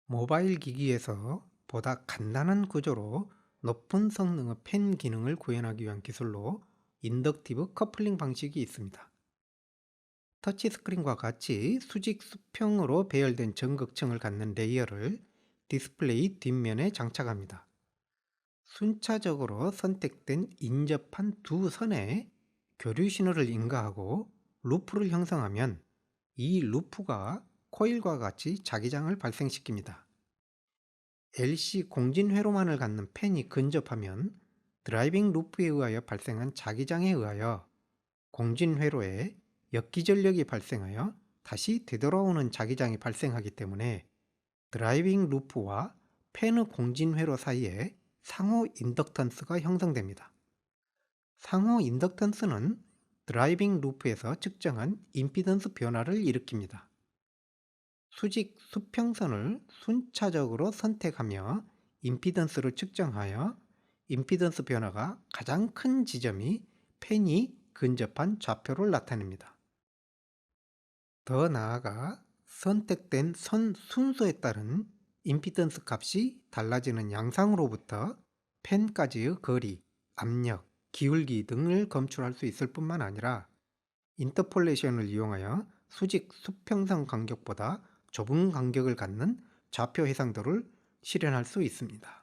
모바일 기기에서 보다 간단한 구조로 높은 성능의 펜 기능을 구현하기 위한 기술로 인덕티브 커플링 방식이 있습니다. 터치스크린과 같이 수직 수평으로 배열된 전극층을 갖는 레이어를 디스플레이 뒷면에 장착합니다. 순차적으로 선택된 인접한 두 선에 교류 신호를 인가하고 루프를 형성하면 이 루프가 코일과 같이 자기장을 발생시킵니다. LC 공진 회로만을 갖는 펜이 근접하면 드라이빙 루프에 의하여 발생한 자기장에 의하여 공진 회로에 역기전력이 발생하여 다시 되돌아오는 자기장이 발생하기 때문에 드라이빙 루프와 펜의 공진 회로 사이에 상호 인덕턴스가 형성됩니다. 상호 인덕턴스는 드라이빙 루프에서 측정한 임피던스 변화를 일으킵니다. 수직 수평선을 순차적으로 선택하며 임피던스를 측정하여 임피던스 변화가 가장 큰 지점이 펜이 근접한 좌표를 나타냅니다. 더 나아가 선택된 선 순서에 따른 임피던스 값이 달라지는 양상으로부터 펜까지의 거리, 압력, 기울기 등을 검출할 수 있을 뿐만 아니라 인터폴레이션을 이용하여 수직 수평선 간격보다 좁은 간격을 갖는 좌표 해상도를 실현할 수 있습니다.